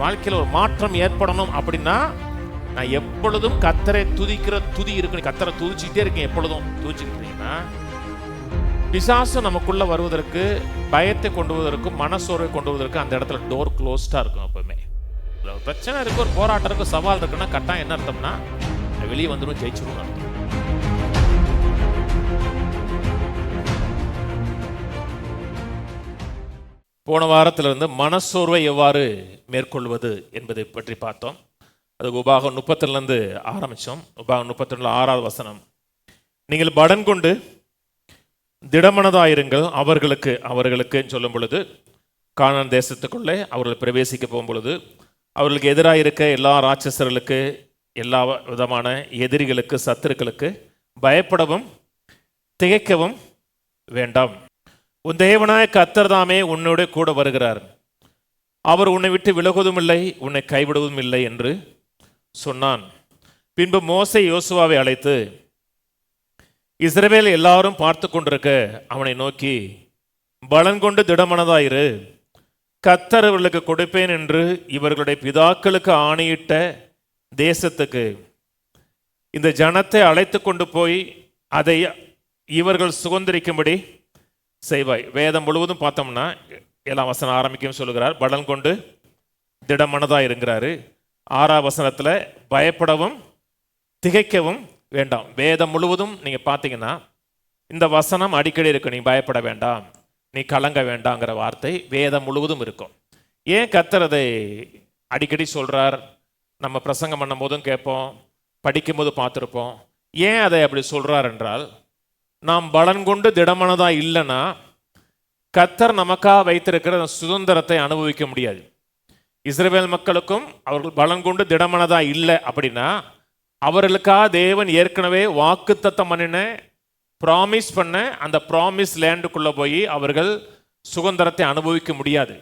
வாழ்க்கையில் ஒரு மாற்றம் ஏற்படணும் அப்படின்னா நான் எப்பொழுதும் கர்த்தரை துதிக்கிற துதி இருக்கணும். கர்த்தரை துதிச்சுக்கிட்டே இருக்கேன், எப்பொழுதும் துதிச்சுக்கிட்டீங்கன்னா பிசாசு நமக்குள்ள வருவதற்கு, பயத்தை கொண்டு வருவதற்கும், மனசோர்வை கொண்டு வருவதற்கு அந்த இடத்துல டோர் க்ளோஸ்டா இருக்கும். எப்பவுமே ஒரு பிரச்சனை இருக்கு, ஒரு போராட்டம் இருக்கு, சவால் இருக்குன்னா கட்டாயம் என்ன அர்த்தம்னா வெளியே வந்துடும், ஜெயிச்சிடும் அர்த்தம். போன வாரத்திலிருந்து மனசோர்வை எவ்வாறு மேற்கொள்வது என்பதை பற்றி பார்த்தோம். அதுக்கு உபாகம் 30 ஆரம்பித்தோம். உபாகம் 32 6வது வசனம், நீங்கள் படன் கொண்டு திடமனதாயிருங்கள், அவர்களுக்கு சொல்லும் பொழுது கானான் தேசத்துக்குள்ளே அவர்கள் பிரவேசிக்க போகும் பொழுது அவர்களுக்கு எதிராக இருக்க எல்லா ராட்சசர்களுக்கு, எல்லா விதமான எதிரிகளுக்கு, சத்துருக்களுக்கு பயப்படவும் திகைக்கவும் வேண்டாம். உன் தேவனாய கர்த்தர் தாமே உன்னோட கூட வருகிறார், அவர் உன்னை விட்டு விலகுவதும் இல்லை, உன்னை கைவிடுவதும் இல்லை என்று சொன்னான். பின்பு மோசே யோசுவாவை அழைத்து இஸ்ரவேல் எல்லாரும் பார்த்து கொண்டிருக்க அவனை நோக்கி, பலன் கொண்டு திடமனதாயிரு, கர்த்தர் அவர்களுக்கு கொடுப்பேன் என்று இவர்களுடைய பிதாக்களுக்கு ஆணையிட்ட தேசத்துக்கு இந்த ஜனத்தை அழைத்து கொண்டு போய் அதை இவர்கள் சுதந்திரிக்கும்படி செய்வாய். வேதம் முழுவதும் பார்த்தோம்னா 7ஆம் வசனம் ஆரம்பிக்கும் சொல்லுகிறார், பலன் கொண்டு திடமனதாக இருக்கிறாரு. 6ஆம் வசனத்தில் பயப்படவும் திகைக்கவும் வேண்டாம். வேதம் முழுவதும் நீங்கள் பார்த்தீங்கன்னா இந்த வசனம் அடிக்கடி இருக்கும். நீ பயப்பட வேண்டாம், நீ கலங்க வேண்டாங்கிற வார்த்தை வேதம் முழுவதும் இருக்கும். ஏன் கர்த்தர் அதை அடிக்கடி சொல்கிறார்? நம்ம பிரசங்கம் பண்ணும் போதும் கேட்போம், படிக்கும்போது பார்த்துருப்போம். ஏன் அதை அப்படி சொல்கிறார் என்றால், நாம் பலன் கொண்டு திடமனதாக இல்லைன்னா கர்த்தர் நமக்காக வைத்திருக்கிற சுதந்திரத்தை அனுபவிக்க முடியாது. இஸ்ரவேல் மக்களுக்கும் அவர்கள் பலன் கொண்டு திடமனதாக இல்லை அப்படின்னா அவர்களுக்காக தேவன் ஏற்கனவே வாக்குத்தத்தம் பண்ணின, ப்ராமிஸ் பண்ண அந்த ப்ராமிஸ் லேண்டுக்குள்ளே போய் அவர்கள் சுதந்திரத்தை அனுபவிக்க முடியாது.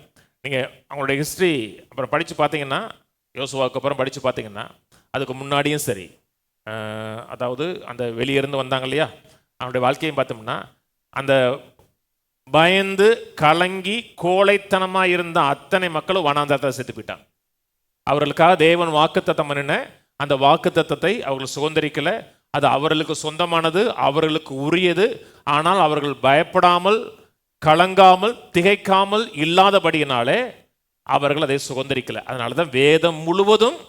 நீங்கள் அவங்களுடைய ஹிஸ்ட்ரி அப்புறம் படித்து பார்த்தீங்கன்னா, யோசுவாவுக்கு அப்புறம் படித்து பார்த்தீங்கன்னா, அதுக்கு முன்னாடியும் சரி, அதாவது அந்த வெளியிருந்து வந்தாங்க இல்லையா, அவனுடைய வாழ்க்கையும் பார்த்தோம்னா அந்த பயந்து கலங்கி கோழைத்தனமாக இருந்த அத்தனை மக்களும் வனாந்தரத்தை செத்து போயிட்டாங்க. அவர்களுக்காக தேவன் வாக்குத்தத்தம் பண்ணின அந்த வாக்குத்தத்தத்தை அவர்கள் சுதந்திரிக்கலை. அது அவர்களுக்கு சொந்தமானது, அவர்களுக்கு உரியது. ஆனால் அவர்கள் பயப்படாமல், கலங்காமல், திகைக்காமல் இல்லாதபடியினாலே அவர்கள் அதை சுதந்திரிக்கலை. அதனால தான் வேதம் முழுவதும்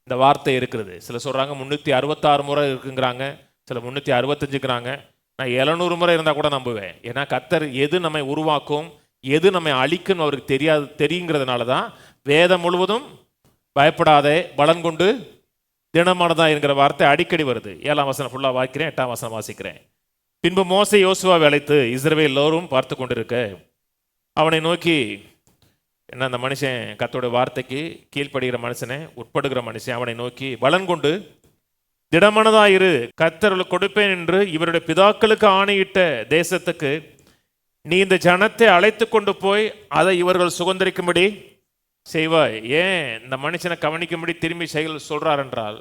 இந்த வார்த்தை இருக்கிறது. சில சொல்கிறாங்க 366 முறை இருக்குங்கிறாங்க, சில 365ங்கிறாங்க. நான் 700 முறை இருந்தால் கூட நம்புவேன். ஏன்னா கர்த்தர் எது நம்மை உருவாக்கும், எது நம்மை அழிக்குன்னு அவருக்கு தெரியுங்கிறதுனால தான் வேதம் முழுவதும் பயப்படாதே, பலன் கொண்டு திடமனதாக என்கிற வார்த்தை அடிக்கடி வருது. 7ஆம் வசனம் ஃபுல்லாக வாசிக்கிறேன், 8ஆம் வசனம் வாசிக்கிறேன். பின்பு மோசே யோசுவாவை அழைத்து இஸ்ரவேல் எல்லோரும் பார்த்து கொண்டிருக்க அவனை நோக்கி, என்ன அந்த மனுஷன் கர்த்தருடைய வார்த்தைக்கு கீழ்ப்படுகிற மனுஷனை, உட்படுகிற மனுஷன், அவனை நோக்கி பலன் கொண்டு திடமனதாயிரு, கர்த்தர்களுக்கு கொடுப்பேன் என்று இவருடைய பிதாக்களுக்கு ஆணையிட்ட தேசத்துக்கு நீ இந்த ஜனத்தை அழைத்து கொண்டு போய் அதை இவர்கள் சுதந்திரிக்கும்படி செய்வாய். ஏன் இந்த மனுஷனை கவனிக்கும்படி திரும்பி செயல் சொல்கிறார் என்றால்,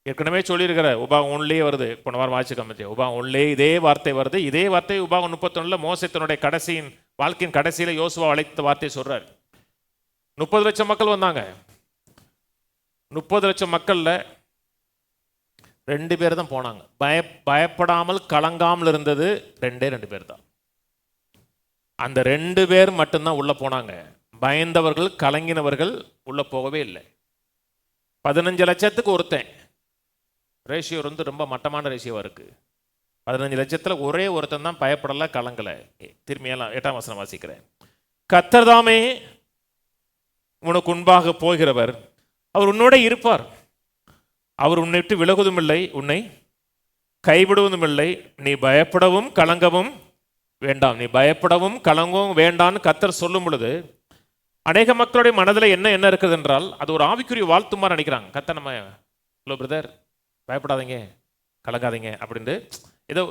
ஏற்கனவே சொல்லியிருக்கிற உபாகம் 1 வருது. போன வாரம் வாட்சி கமிட்டி உபாகம் 1 இதே வார்த்தை வருது. இதே வார்த்தை உபாகம் 31 மோசே தன்னுடைய வாழ்க்கையின் கடைசியில் யோசுவா அழைத்த வார்த்தையை சொல்கிறார். 30 லட்சம் மக்கள் வந்தாங்க. 30 லட்சம் மக்களில் 2 பேர் தான் போனாங்க. பயப்படாமல் கலங்காமல் இருந்தது 2 பேர் தான். அந்த 2 பேர் மட்டும்தான் உள்ளே போனாங்க. பயந்தவர்கள், கலங்கினவர்கள் உள்ளே போகவே இல்லை. 15 லட்சத்துக்கு ஒருத்தன், ரேஷியோ ரொம்ப மட்டமான ரேஷியோவாக இருக்குது. 15 லட்சத்தில் ஒரே ஒருத்தன் தான் பயப்படலை, கலங்கலை. திரும்பியெல்லாம் 8ஆம் வசனம் வாசிக்கிறேன். கர்த்தர் தாமே உனக்கு முன்பாக போகிறவர், அவர் உன்னோட இருப்பார், அவர் உன்னை விட்டு விலகுவதும் இல்லை, உன்னை கைவிடுவதும் இல்லை. நீ பயப்படவும் கலங்கவும் வேண்டாம். நீ பயப்படவும் கலங்கவும் வேண்டான்னு கர்த்தர் சொல்லும் பொழுது அநேக மக்களுடைய மனதில் என்ன இருக்குது என்றால், அது ஒரு ஆவிக்குரிய வாழ்த்து மாதிரி நினைக்கிறாங்க. கர்த்தர் நம்ம, ஹலோ பிரதர் பயப்படாதீங்க கலங்காதீங்க அப்படின்ட்டு ஏதோ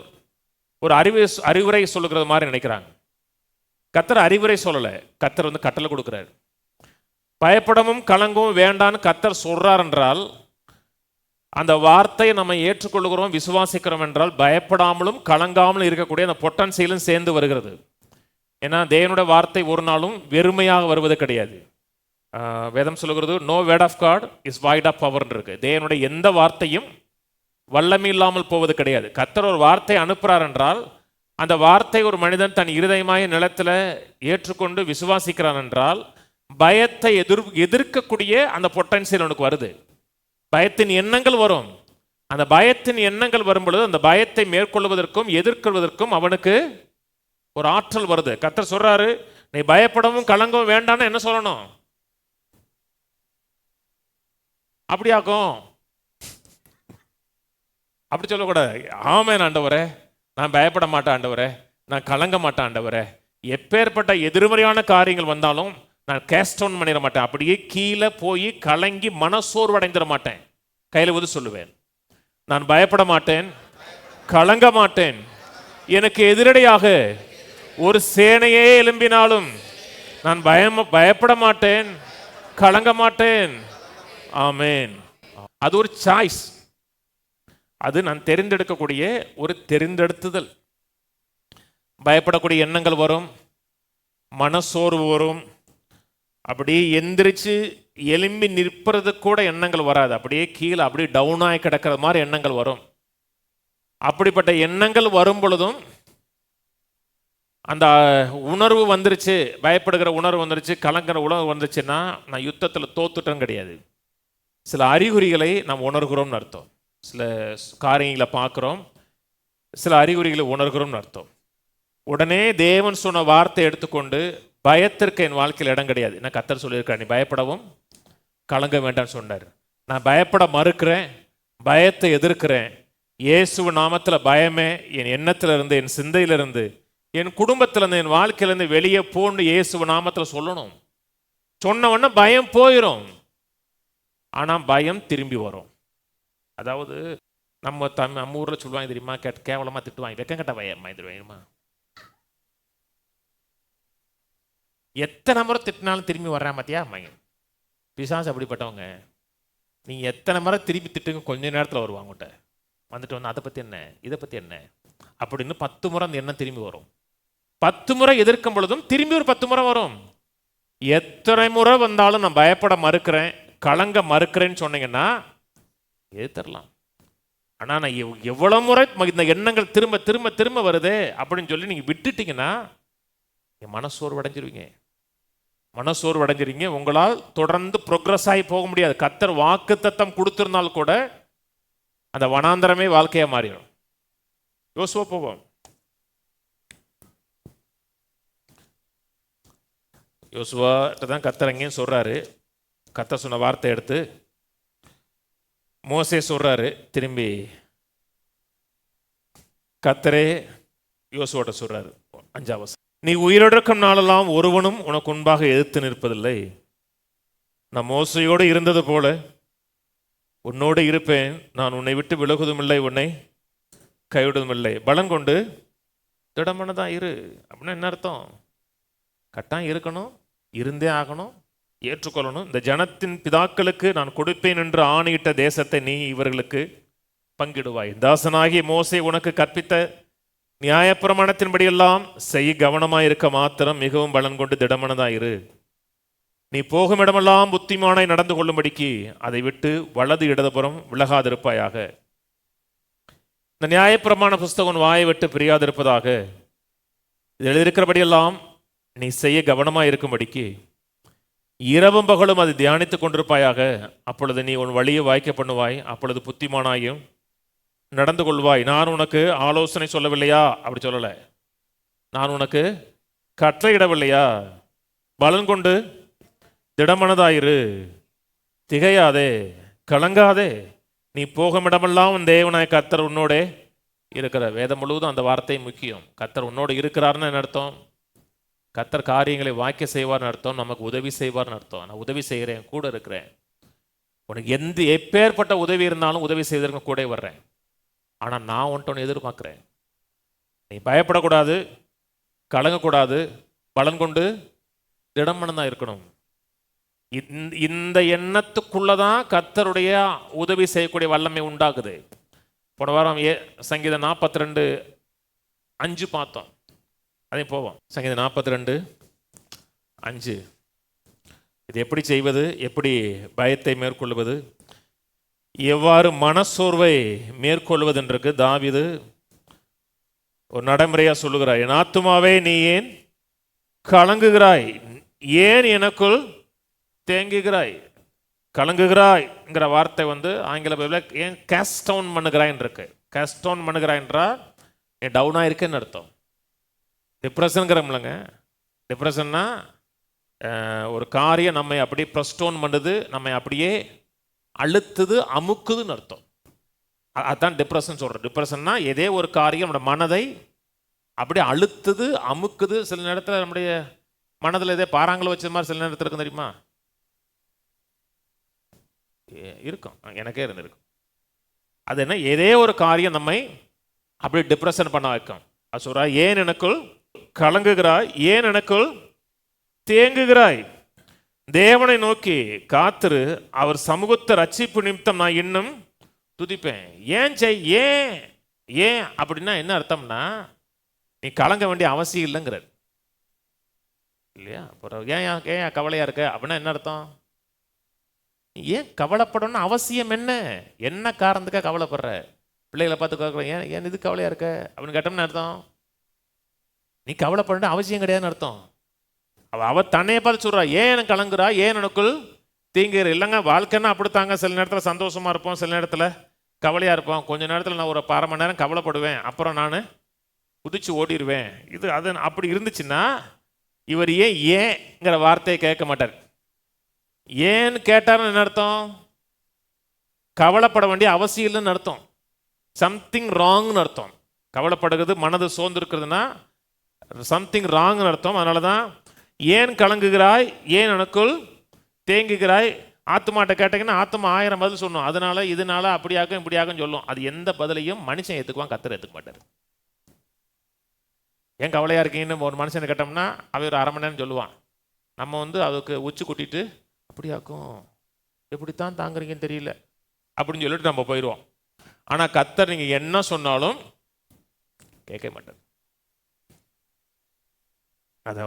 ஒரு அறிவுரை சொல்லுகிறது மாதிரி நினைக்கிறாங்க. கர்த்தர் அறிவுரை சொல்லலை, கர்த்தர் கட்டளை கொடுக்குறாரு. பயப்படவும் கலங்கவும் வேண்டான்னு கர்த்தர் சொல்றார் என்றால் அந்த வார்த்தையை நம்ம ஏற்றுக்கொள்கிறோம், விசுவாசிக்கிறோம் என்றால் பயப்படாமலும் கலங்காமலும் இருக்கக்கூடிய அந்த பொட்டன்சியலும் சேர்ந்து வருகிறது. ஏன்னா தேவனுடைய வார்த்தை ஒரு நாளும் வெறுமையாக வருவது கிடையாது. வேதம் சொல்லுகிறது no word of God is void of பவர்ன்னு இருக்கு. தேவனுடைய எந்த வார்த்தையும் வல்லமை இல்லாமல் போவது கிடையாது. கர்த்தர் ஒரு வார்த்தை அனுப்புகிறார் என்றால் அந்த வார்த்தை ஒரு மனிதன் தன் இருதயமாய நிலத்தில் ஏற்றுக்கொண்டு விசுவாசிக்கிறான் என்றால் பயத்தை எதிர்க்கக்கூடிய அந்த பொட்டன்சியல் அவனுக்கு வருது. பயத்தின் எண்ணங்கள் வரும். அந்த பயத்தின் எண்ணங்கள் வரும் பொழுது அந்த பயத்தை மேற்கொள்வதற்கும் எதிர்கொள்வதற்கும் அவனுக்கு ஒரு ஆற்றல் வருது. கர்த்தர் சொல்றாரு, நீ பயப்படவும் கலங்கவும் வேண்டான்னு என்ன சொல்லணும்? அப்படியாக்கும் அப்படி சொல்லக்கூடாது. ஆமென் ஆண்டவரே, நான் பயப்பட மாட்டேன் ஆண்டவரே, நான் கலங்க மாட்டேன் ஆண்டவரே, எப்பேற்பட்ட எதிர்மறையான காரியங்கள் வந்தாலும் நான் கேஸ்ட் டவுன் பண்ணிட மாட்டேன், அப்படியே கீழே போய் கலங்கி மனசோர்வடைந்திட மாட்டேன். கையில் ஊதி சொல்லுவேன், நான் பயப்பட மாட்டேன், கலங்க மாட்டேன். எனக்கு எதிரடையாக ஒரு சேனையே எழும்பினாலும் நான் பயப்பட மாட்டேன், கலங்க மாட்டேன். ஆமென். அது ஒரு சாய்ஸ். அது நான் தெரிந்தெடுக்கக்கூடிய ஒரு தெரிந்தெடுத்துதல். பயப்படக்கூடிய எண்ணங்கள் வரும், மனசோர்வு வரும், அப்படியே எந்திரிச்சு எலும்பி நிற்பது கூட எண்ணங்கள் வராது. அப்படியே கீழே அப்படியே டவுனாகி கிடக்கிற மாதிரி எண்ணங்கள் வரும். அப்படிப்பட்ட எண்ணங்கள் வரும் பொழுதும் அந்த உணர்வு வந்துருச்சு, பயப்படுகிற உணர்வு வந்துருச்சு, கலங்கிற உணர்வு வந்துருச்சுன்னா நான் யுத்தத்தில் தோத்துட்டேன்னு கிடையாது. சில அறிகுறிகளை நாம் உணர்கிறோம்னு அர்த்தம். சில காரியங்களை பார்க்குறோம், சில அறிகுறிகளை உணர்கிறோம்னு அர்த்தம். உடனே தேவன் சொன்ன வார்த்தை எடுத்துக்கொண்டு பயத்திற்கு என் வாழ்க்கையில் இடம் கிடையாது. நான் கர்த்தர் சொல்லியிருக்கிறேன், நீ பயப்படவும் கலங்க வேண்டாம்னு சொன்னார். நான் பயப்பட மறுக்கிறேன், பயத்தை எதிர்க்கிறேன். இயேசு நாமத்தில் பயமே என் எண்ணத்திலிருந்து, என் சிந்தையிலிருந்து, என் குடும்பத்திலிருந்து, என் வாழ்க்கையிலிருந்து வெளியே போன்னு இயேசு நாமத்தில் சொல்லணும். சொன்ன உடனே பயம் போயிடும். ஆனால் பயம் திரும்பி வரும். அதாவது நம்ம ஊரில் சொல்லுவாங்க தெரியுமா, கேவலமாக திட்டுவாங்க, வெக்கம் கட்ட பயம் தெரியுமா. எத்தனை முறை திட்டினாலும் திரும்பி வர்றேன் பார்த்தியா மையன். பிசாசு அப்படிப்பட்டவங்க. நீங்கள் எத்தனை முறை திருப்பி திட்டுங்க, கொஞ்ச நேரத்தில் வருவாங்க உங்கள்கிட்ட. வந்துட்டு வந்து அதை பற்றி என்ன, இதை பற்றி என்ன அப்படின்னு 10 முறை அந்த எண்ணம் திரும்பி வரும். 10 முறை எதிர்க்கும் பொழுதும் திரும்பி ஒரு 10 முறை வரும். எத்தனை முறை வந்தாலும் நான் பயப்பட மறுக்கிறேன், கலங்க மறுக்கிறேன்னு சொன்னீங்கன்னா எதிர்த்தரலாம். ஆனால் நான் எவ்வளோ முறை இந்த எண்ணங்கள் திரும்ப திரும்ப திரும்ப வருதே அப்படின்னு சொல்லி நீங்கள் விட்டுட்டீங்கன்னா என் மனசோர்வு அடைஞ்சிருவீங்க. மனசோர்வு அடைஞ்சிருவீங்க. உங்களால் தொடர்ந்து ப்ரோக்ரஸ் ஆகி போக முடியாது. கர்த்தர் வாக்குத்தத்தம் கொடுத்திருந்தால் கூட அந்த வனாந்தரமே வாழ்க்கையாக மாறிடும். யோசுவா போவோம். யோசுவா தான் கர்த்தர் அங்கேயும் சொல்கிறாரு. கர்த்தர் சொன்ன வார்த்தை எடுத்து மோசே சொல்கிறாரு. திரும்பி கர்த்தரே யோசுவாட்ட சொல்கிறாரு 5ஆம் வசனம், நீ உயிரிழக்கும் நாளெல்லாம் ஒருவனும் உனக்கு முன்பாக எதிர்த்து நிற்பதில்லை. நான் மோசையோடு இருந்தது போல உன்னோடு இருப்பேன். நான் உன்னை விட்டு விலகுவதும் இல்லை, உன்னை கைவிடுவதும் இல்லை. பலம் கொண்டு திடமானதான் இரு. அப்படின்னா என்ன அர்த்தம்? கட்டாயம் இருக்கணும், இருந்தே ஆகணும், ஏற்றுக்கொள்ளணும். இந்த ஜனத்தின் பிதாக்களுக்கு நான் கொடுப்பேன் என்று ஆணையிட்ட தேசத்தை நீ இவர்களுக்கு பங்கிடுவாய். தாசனாகிய மோசே உனக்கு கற்பித்த நியாயப்பிரமாணத்தின்படியெல்லாம் செய். கவனமாய் இருக்க மாத்திரம் மிகவும் பலன் கொண்டு திடமனதாயிரு. நீ போகும் இடமெல்லாம் புத்திமானாய் நடந்து கொள்ளும்படிக்கு அதை விட்டு வலது இடதுபுறம் விலகாதிருப்பாயாக. இந்த நியாயப்பிரமாண புஸ்தகம் வாயை விட்டு பிரியாதிருப்பதாக. இது எழுதியிருக்கிறபடியெல்லாம் நீ செய்ய கவனமாய் இருக்கும்படிக்கு இரவும் பகலும் அதை தியானித்துக் கொண்டிருப்பாயாக. அப்பொழுது நீ உன் வழியை வாய்க்க பண்ணுவாய், அப்பொழுது புத்திமானாயும் நடந்து கொள்வாய். நான் உனக்கு ஆலோசனை சொல்லவில்லையா? அப்படி சொல்லலை. நான் உனக்கு கட்டளையிடவில்லையா? பலன் கொண்டு திடமனதாயிரு, திகையாதே, கலங்காதே. நீ போகும் இடமெல்லாம் உன் தேவனாய் கர்த்தர் உன்னோட இருக்கிற. வேதம் முழுவதும் அந்த வார்த்தை முக்கியம். கர்த்தர் உன்னோடு இருக்கிறார்னு என்ன அர்த்தம்? கர்த்தர் காரியங்களை வாய்க்க செய்வார்னு அர்த்தம், நமக்கு உதவி செய்வார்னு அர்த்தம். நான் உதவி செய்கிறேன், கூட இருக்கிறேன். உனக்கு எப்பேற்பட்ட உதவி இருந்தாலும் உதவி செய்வதற்கு கூட வர்றேன். ஆனால் நான் ஒன்று எதிர்பார்க்குறேன். நீ பயப்படக்கூடாது, கலங்கக்கூடாது, பலன் கொண்டு திடமனதான் இருக்கணும். இந்த எண்ணத்துக்குள்ளதான் கர்த்தருடைய உதவி செய்யக்கூடிய வல்லமை உண்டாகுது. போன வாரம் சங்கீதம் 42:5 பார்த்தோம். அதே போவோம். சங்கீதம் 42:5. இது எப்படி செய்வது, எப்படி பயத்தை மேற்கொள்வது, எவ்வாறு மனசோர்வை மேற்கொள்வதென்றது தாவீது ஒரு நடைமுறையாக சொல்லுகிறார். என் ஆத்துமாவே நீ ஏன் கலங்குகிறாய், ஏன் எனக்குள் தேங்குகிறாய். கலங்குகிறாய்ங்கிற வார்த்தை ஆங்கில பைபிளில் ஏன் கேஸ்ட் டவுன் பண்ணுகிறாய் இருக்கு. கேஸ்ட் டவுன் பண்ணுகிறாய் என்றால் நீ டவுனாக இருக்கேன்னு அர்த்தம். டிப்ரெஷனுங்கிறோம்லங்க. டிப்ரெஷன்னா ஒரு காரியம் நம்மை அப்படியே ப்ரெஸ்டோன் பண்ணுது, நம்மை அப்படியே அழுத்துது, அமுக்குதுன்னு அர்த்தம். அதுதான் டிப்ரெஷன் சொல்கிறேன். டிப்ரெஷன்னா ஏதே ஒரு காரியம் நம்முடைய மனதை அப்படியே அழுத்துது, அமுக்குது. சில நேரத்தில் நம்முடைய மனதில் இதே பாறாங்களை வச்ச மாதிரி சில நேரத்தில் இருக்கும் தெரியுமா? இருக்கும், எனக்கே இருந்திருக்கும். அது என்ன, ஏதே ஒரு காரியம் நம்மை அப்படி டிப்ரெஷன் பண்ண வைக்கும். அது சொல்றா, ஏன் எனக்குள் கலங்குகிறாய், ஏன் எனக்குள் தேங்குகிறாய். தேவனை நோக்கி காத்திரு, அவர் சமூகத்தை ரட்சிப்பு நிமித்தம் நான் இன்னும் துதிப்பேன். ஏன் ஏன் ஏன் அப்படின்னா என்ன அர்த்தம்னா, நீ கலங்க வேண்டிய அவசியம் இல்லைங்கிறது இல்லையா? ஏன் ஏன் கவலையா இருக்க அப்படின்னா என்ன அர்த்தம்? ஏன் கவலைப்படணும்னு அவசியம் என்ன? என்ன காரணத்துக்காக கவலைப்படுற? பிள்ளைகளை பார்த்து கேட்குறேன், ஏன் ஏன் இது கவலையா இருக்க அப்படின்னு கேட்டோம்னு அர்த்தம் நீ கவலைப்படணும் அவசியம் கிடையாதுன்னு அர்த்தம். அவ தன்னையை பார்த்து சொல்றா, ஏன் எனக்கு கலங்குறா, ஏன் எனக்குள் தீங்குற. இல்லைங்க, வாழ்க்கைன்னா அப்படித்தாங்க. சில நேரத்தில் சந்தோஷமா இருப்போம், சில நேரத்தில் கவலையா இருப்போம். கொஞ்ச நேரத்தில் நான் ஒரு 1/2 மணி நேரம் கவலைப்படுவேன், அப்புறம் நான் குதிச்சு ஓடிடுவேன். இது அது அப்படி இருந்துச்சுன்னா இவர் ஏன் ஏங்கிற வார்த்தையை கேட்க மாட்டார். ஏன்னு கேட்டாருன்னு என்ன அர்த்தம்? கவலைப்பட வேண்டிய அவசியம் இல்லைன்னு அர்த்தம். சம்திங் ராங்னு அர்த்தம். கவலைப்படுகிறது, மனது சோர்ந்து இருக்கிறதுனா சம்திங் ராங்னு அர்த்தம். அதனால தான் ஏன் கலங்குகிறாய், ஏன் எனக்குள் தேங்குகிறாய். ஆத்துமாட்ட கேட்டீங்கன்னா ஆத்துமா 1000 பதில் சொன்னோம். அதனால இதனால அப்படியாக்கும் இப்படியாக்கும் சொல்லும். அது எந்த பதிலையும் மனுஷன் ஏற்றுக்குவான், கர்த்தர் ஏற்றுக்க மாட்டார். ஏன் கவலையாக இருக்கீங்கன்னு ஒரு மனுஷனை கேட்டோம்னா அவர் ஒரு 1/2 மணி நேரம் சொல்லுவான். நம்ம அதுக்கு உச்சி கூட்டிட்டு அப்படியாக்கும், எப்படித்தான் தாங்குறீங்கன்னு தெரியல அப்படின்னு சொல்லிட்டு நம்ம போயிடுவோம். ஆனால் கர்த்தர் நீங்கள் என்ன சொன்னாலும் கேட்க மாட்டார். அதை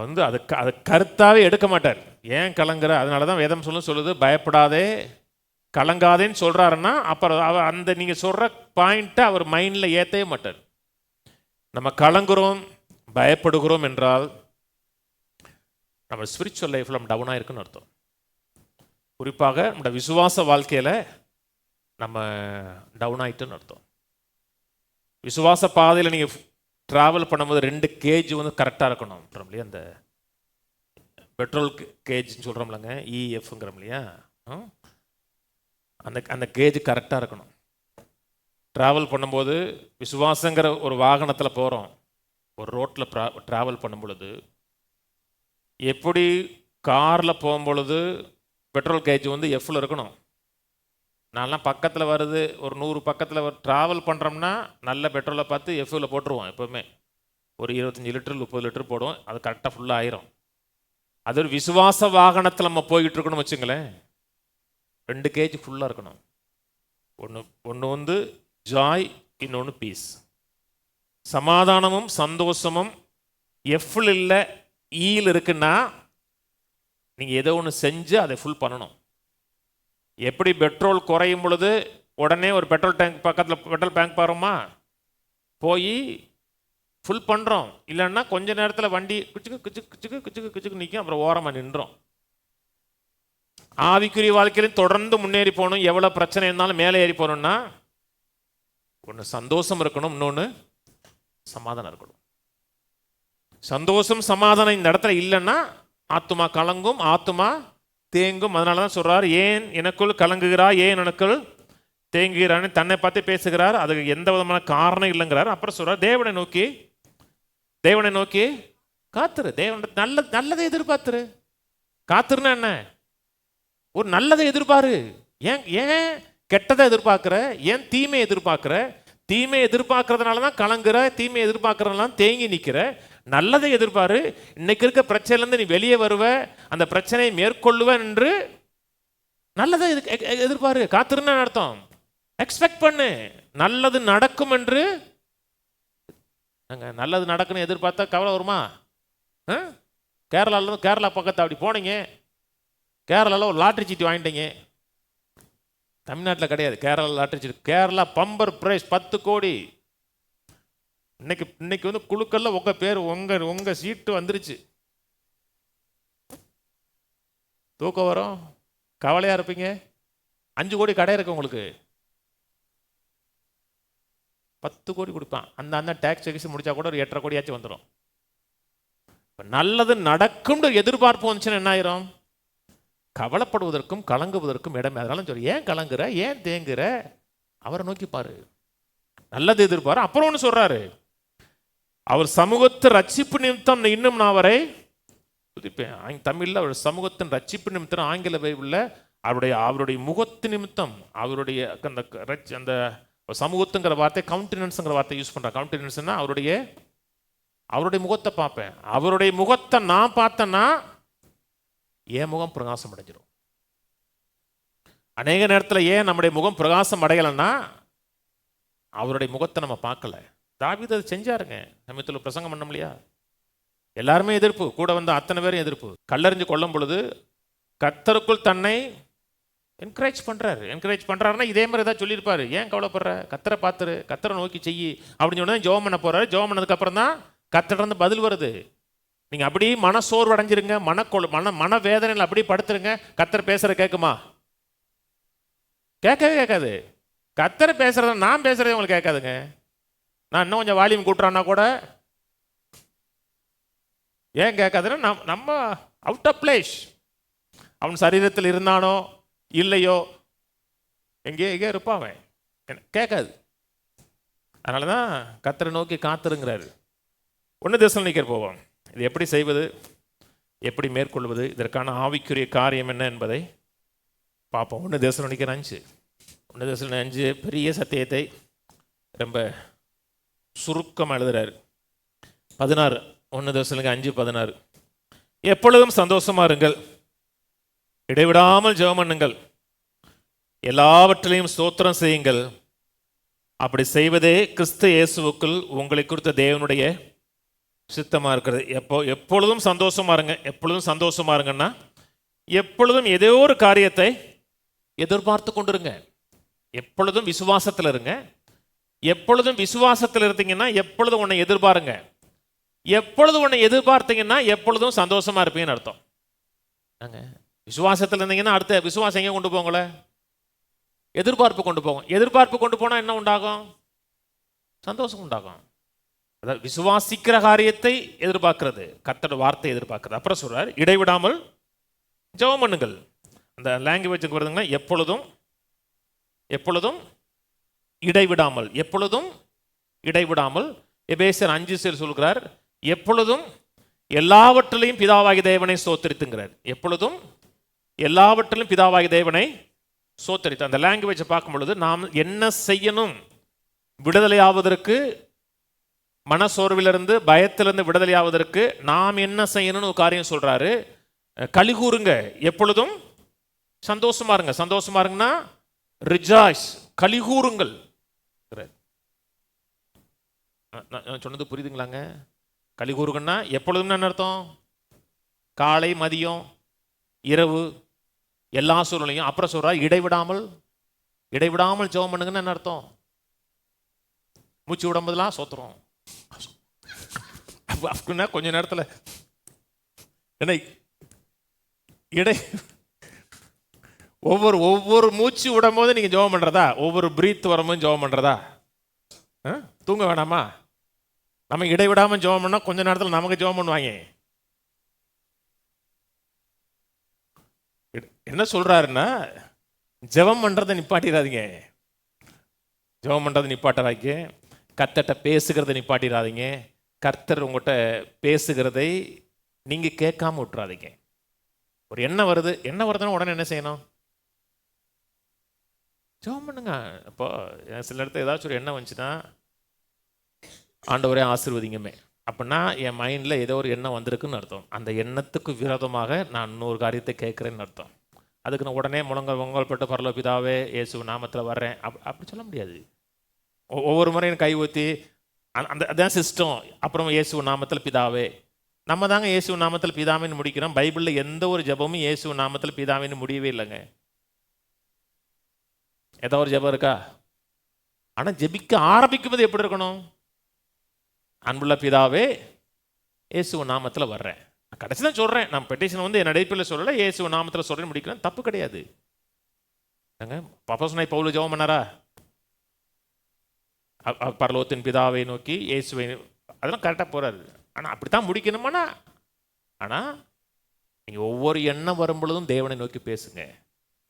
அதை கருத்தாவே எடுக்க மாட்டார். ஏன் கலங்குற? அதனால தான் வேதம் சொல்லுது, பயப்படாதே கலங்காதேன்னு சொல்கிறாருன்னா அப்புறம் அந்த நீங்கள் சொல்கிற பாயிண்ட்டை அவர் மைண்டில் ஏற்றவே மாட்டார். நம்ம கலங்குறோம், பயப்படுகிறோம் என்றால் நம்ம ஸ்பிரிச்சுவல் லைஃப்பில் நம்ம டவுனாக இருக்குன்னு அர்த்தம். குறிப்பாக நம்ம விசுவாச வாழ்க்கையில் நம்ம டவுன் ஆகிட்டுன்னு அர்த்தம். விசுவாச பாதையில் நீங்கள் ட்ராவல் பண்ணும்போது 2 கேஜ் கரெக்டாக இருக்கணும் இல்லையா? அந்த பெட்ரோல் கேஜ்னு சொல்கிறோம்லங்க, இஎஃப்ங்கிறோம் இல்லையா? அந்த கேஜ் கரெக்டாக இருக்கணும். ட்ராவல் பண்ணும்போது விசுவாசங்கிற ஒரு வாகனத்தில் போகிறோம், ஒரு ரோட்டில் ட்ராவல் பண்ணும் பொழுது எப்படி காரில் போகும்பொழுது பெட்ரோல் கேஜ் எஃப்ல இருக்கணும். நான்லாம் பக்கத்தில் வருது, ஒரு 100 பக்கத்தில் ட்ராவல் பண்ணுறோம்னா நல்ல பெட்ரோலை பார்த்து எஃப்ல போட்டுருவோம். எப்போவுமே ஒரு 25 லிட்டர் 30 லிட்டர் போடுவோம், அது கரெக்டாக ஃபுல்லாக ஆயிரும். அது ஒரு விசுவாச வாகனத்தில் நம்ம போய்கிட்டு இருக்கணும் வச்சுங்களேன். 2 கேஜ் ஃபுல்லாக இருக்கணும். ஒன்று ஜாய், இன்னொன்று பீஸ். சமாதானமும் சந்தோஷமும் எஃப்ல இல்லை, ஈயில் இருக்குன்னா நீங்கள் ஏதோ ஒன்று செஞ்சு அதை ஃபுல் பண்ணணும். எப்படி பெட்ரோல் குறையும் பொழுது உடனே ஒரு பெட்ரோல் டேங்க் பக்கத்தில் பெட்ரோல் டேங்க் பாருமா போய் ஃபுல் பண்ணுறோம், இல்லைன்னா கொஞ்ச நேரத்தில் வண்டி குச்சுக்கு குச்சுக்கு குச்சுக்கு குச்சுக்கு குச்சுக்கு நிற்கும், அப்புறம் ஓரமாக நின்றோம். ஆவிக்குரிய வாழ்க்கையிலும் தொடர்ந்து முன்னேறி போகணும். எவ்வளோ பிரச்சனை இருந்தாலும் மேலே ஏறி போகணும்னா ஒன்று சந்தோஷம் இருக்கணும், இன்னொன்று சமாதானம் இருக்கணும். சந்தோஷம் சமாதானம் இந்த இடத்துல இல்லைன்னா ஆத்துமா கலங்கும், ஆத்துமா தேங்கும். அதனால தான் சொல்றார், ஏன் எனக்குள் கலங்குகிறார், ஏன் எனக்குள் தேங்குகிறான்னு தன்னை பார்த்து பேசுகிறார். அதுக்கு எந்த விதமான காரணம் இல்லைங்கிறார். அப்புறம் சொல்றார், தேவனை நோக்கி காத்துரு. தேவன் நல்லதை எதிர்பார்த்துரு. காத்துருன்னா என்ன? ஒரு நல்லதை எதிர்பாரு. ஏன் கெட்டதை எதிர்பார்க்கிற? ஏன் தீமையை எதிர்பார்க்கிற? தீமையை எதிர்பார்க்கறதுனால தான் கலங்குற, தீமையை எதிர்பார்க்கறதுனால தேங்கி நிற்கிற. நல்லதை எதிர்பாரு. இன்னைக்கு இருக்க பிரச்சனையிலேருந்து நீ வெளியே வருவ, அந்த பிரச்சனையை மேற்கொள்ளுவ என்று நல்லதை எதிர்பாரு. காத்திருன்னு அர்த்தம். எக்ஸ்பெக்ட் பண்ணு, நல்லது நடக்கும் என்று. நல்லது நடக்குன்னு எதிர்பார்த்தா கவலை வருமா? கேரளா பக்கத்தை அப்படி போனீங்க, கேரளாவில் ஒரு லாட்ரி சீட்டு வாங்கிட்டீங்க. தமிழ்நாட்டில் கிடையாது, கேரளா லாட்ரி சீட்டு. கேரளா பம்பர் பிரைஸ் 10 கோடி. இன்னைக்கு வந்து குழுக்கள்ல உங்கள் பேர் உங்கள் சீட்டு வந்துருச்சு. தூக்கம் வரும், கவலையாக இருப்பீங்க. 5 கோடி கடை இருக்கு உங்களுக்கு, 10 கோடி கொடுப்பான். அந்த டேக்ஸ் எக்ஸ் முடிச்சா கூட ஒரு 8.5 கோடியாச்சும் வந்துடும். நல்லது நடக்கும் எதிர்பார்ப்பு வந்துச்சுன்னா என்ன ஆயிரும்? கவலைப்படுவதற்கும் கலங்குவதற்கும் இடமே. அதனால சொல்லி ஏன் கலங்குற, ஏன் தேங்குற, அவரை நோக்கி பாரு, நல்லது எதிர்பாரு. அப்புறம் ஒன்று சொல்றாரு, அவர் சமூகத்தை ரட்சிப்பு நிமித்தம் இன்னும் நான் அவரை துதிப்பேன். தமிழில் அவர் சமூகத்தின் ரட்சிப்பு நிமித்தம், ஆங்கில பைபிளில் அவருடைய முகத்து நிமித்தம், அவருடைய அந்த சமூகத்துங்கிற வார்த்தை கவுண்டினன்ஸ்ங்கிற வார்த்தை யூஸ் பண்றாங்க. கவுண்டினன்ஸ்னா அவருடைய முகத்தை பார்ப்பேன். அவருடைய முகத்தை நான் பார்த்தேன்னா என் முகம் பிரகாசம் அடைஞ்சிடும். அநேக நேரத்தில் ஏன் நம்முடைய முகம் பிரகாசம் அடையலைன்னா அவருடைய முகத்தை நம்ம பார்க்கல. தாவீது அதை செஞ்சாருங்க. சமயத்தில் பிரசங்கம் பண்ண முடியா, எல்லாருமே எதிர்ப்பு, கூட வந்து அத்தனை பேரும் எதிர்ப்பு. கல்லறிஞ்சு கொள்ளும் பொழுது கர்த்தருக்குள் தன்னை என்கரேஜ் பண்றாருன்னா இதே மாதிரி ஏதாவது சொல்லியிருப்பாரு. ஏன் கவலைப்படுற, கர்த்தரை பார்த்துரு, கர்த்தரை நோக்கி செய்யி அப்படின்னு சொன்னா ஜெபம் பண்ண போறாரு. ஜெபம் பண்ணதுக்கு அப்புறம் தான் கர்த்தரிடம் பதில் வருது. நீங்க அப்படி மனசோர்வு அடைஞ்சிருங்க, மன வேதனையில் அப்படி படுத்துருங்க, கர்த்தர் பேசுற கேட்குமா? கேட்கவே கேட்காது. கர்த்தர் பேசுறத நான் பேசுறதே உங்களுக்கு கேட்காதுங்க. நான் இன்னும் கொஞ்சம் வால்யூம் கூட்டுறான்னா கூட ஏன் கேட்காதுன்னா நம்ம அவுட் ஆஃப் பிளேஸ். அவன் சரீரத்தில் இருந்தானோ இல்லையோ எங்கே இருப்பான், அவன் கேட்காது. அதனால தான் கர்த்தரை நோக்கி காத்திருங்கிறாரு. 1 தெசலோனிக்கர் போவோம். இது எப்படி செய்வது, எப்படி மேற்கொள்வது, இதற்கான ஆவிக்குரிய காரியம் என்ன என்பதை பார்ப்போம். 1 தெசலோனிக்கர் 5 பெரிய சத்தியத்தை ரொம்ப சுருக்கமாக எழுதுறாரு. 16, 1 தெசலோனிக்கர் 5:16. எப்பொழுதும் சந்தோஷமா இருங்கள், இடைவிடாமல் ஜெபம் பண்ணுங்கள், எல்லாவற்றிலையும் ஸ்தோத்திரம் செய்யுங்கள். அப்படி செய்வதே கிறிஸ்து இயேசுவுக்குள் உங்களை குறித்த தேவனுடைய சித்தமா இருக்கிறது. எப்பொழுதும் சந்தோஷமா இருங்க. எப்பொழுதும் சந்தோஷமா இருங்கன்னா எப்பொழுதும் ஏதோ ஒரு காரியத்தை எதிர்பார்த்து கொண்டிருங்க. எப்பொழுதும் விசுவாசத்தில் இருங்க. எப்பொழுதும் விசுவாசத்தில் இருந்தீங்கன்னா எப்பொழுதும் உன்னை எதிர்பாருங்க. எப்பொழுதும் உன்னை எதிர்பார்த்தீங்கன்னா எப்பொழுதும் சந்தோஷமா இருப்பீங்கன்னு அர்த்தம். விசுவாசத்தில் இருந்தீங்கன்னா அடுத்த விசுவாசம் எங்கே கொண்டு போங்கள? எதிர்பார்ப்பு கொண்டு போகும். எதிர்பார்ப்பு கொண்டு போனால் என்ன உண்டாகும்? சந்தோஷம் உண்டாகும். அதாவது விசுவாசிக்கிற காரியத்தை எதிர்பார்க்கிறது, கர்த்தருடைய வார்த்தை எதிர்பார்க்கிறது. அப்புறம் சொல்றார், இடைவிடாமல் ஜெபம் பண்ணுங்கள். அந்த லாங்குவேஜுக்கு வருதுங்கன்னா எப்பொழுதும் இடைவிடாமல். எபேசியர் 5 சொல்கிறார், எப்பொழுதும் எல்லாவற்றிலையும் பிதாவாகி தேவனை ஸ்தோத்திரித்துங்கிறார். எப்பொழுதும் எல்லாவற்றிலும் பிதாவாகி தேவனை ஸ்தோத்திரித்து. அந்த லாங்குவேஜை பார்க்கும் பொழுது நாம் என்ன செய்யணும், விடுதலையாவதற்கு, மனசோர்விலிருந்து பயத்திலிருந்து விடுதலையாவதற்கு நாம் என்ன செய்யணும்னு ஒரு காரியம் சொல்றாரு. கலிகூறுங்க, எப்பொழுதும் சந்தோஷமா இருங்க. சந்தோஷமா இருங்கன்னா ரிஜாய்ஸ், கலிகூறுங்கள். நான் சொன்னது புரியுதுங்களாங்க? கலிகூறுங்கன்னா எப்பொழுதும் என்ன அர்த்தம்? காலை, மதியம், இரவு, எல்லா சூழ்நிலையும். அப்புறம் சொல்றா இடைவிடாமல் ஜெபம் பண்ணுங்கன்னு என்ன அர்த்தம்? மூச்சு விடும்போதெல்லாம் சோத்துறோம் அப்படின்னா கொஞ்ச நேரத்தில் என்ன ஒவ்வொரு மூச்சு விடும் போது நீங்க ஜெபம் பண்றதா? ஒவ்வொரு பிரீத் வரும்போது ஜெபம் பண்றதா? தூங்க வேணாமா? நம்ம இடைவிடாம ஜெபம் பண்ணா கொஞ்ச நேரத்தில் நமக்கு ஜெபம் பண்ணுவாங்க. என்ன சொல்றாருன்னா, ஜெபம் பண்றதை நிப்பாட்டிடாதீங்க. கர்த்தர்ட்ட பேசுகிறத நிப்பாட்டிடாதீங்க. கர்த்தர் உங்கள்கிட்ட பேசுகிறதை நீங்க கேட்காம விட்டுறாதீங்க. ஒரு எண்ணம் வருதுன்னா உடனே என்ன செய்யணும்? ஜெபம் பண்ணுங்க. அப்போ சில இடத்துல ஏதாச்சும் ஒரு எண்ணம் வந்துச்சுன்னா, ஆண்டவரே ஆசீர்வதிங்கமே அப்படின்னா என் மைண்டில் ஏதோ ஒரு எண்ணம் வந்திருக்குன்னு அர்த்தம். அந்த எண்ணத்துக்கு விரோதமாக நான் இன்னொரு காரியத்தை கேட்குறேன்னு அர்த்தம். அதுக்கு நான் உடனே முழங்கல்பட்டு பரலோக பிதாவே இயேசு நாமத்தில் வர்றேன் அப்படி சொல்ல முடியாது. ஒவ்வொரு முறையும் கை ஊற்றி அதான் சிஸ்டம். அப்புறம் இயேசு நாமத்தில் பிதாவே நம்ம தாங்க இயேசு நாமத்தில் பிதாவின்னு முடிக்கிறோம். பைபிளில் எந்த ஒரு ஜெபமும் இயேசு நாமத்தில் பிதாவின்னு முடியவே இல்லைங்க. ஏதோ ஒரு ஜெபம் இருக்கா? ஆனால் ஜெபிக்க ஆரம்பிக்கும்போது எப்படி இருக்கணும்? அன்புள்ள பிதாவே இயேசு நாமத்தில் வர்றேன். கடைசி தான் சொல்கிறேன். நான் பெட்டிஷன் வந்து என் நடைப்பில் சொல்லலை, இயேசு நாமத்தில் சொல்கிறேன் முடிக்கிறேன். தப்பு கிடையாது. அப்போஸ்தலனாகிய பவுல் ஜெபம் பண்ணாரா? பரலோகத்தின் பிதாவை நோக்கி இயேசுவை, அதெல்லாம் கரெக்டாக போகிறாரு. ஆனால் அப்படித்தான் முடிக்கணுமானா, ஆனால் நீங்கள் ஒவ்வொரு எண்ணம் வரும் பொழுதும் தேவனை நோக்கி பேசுங்க,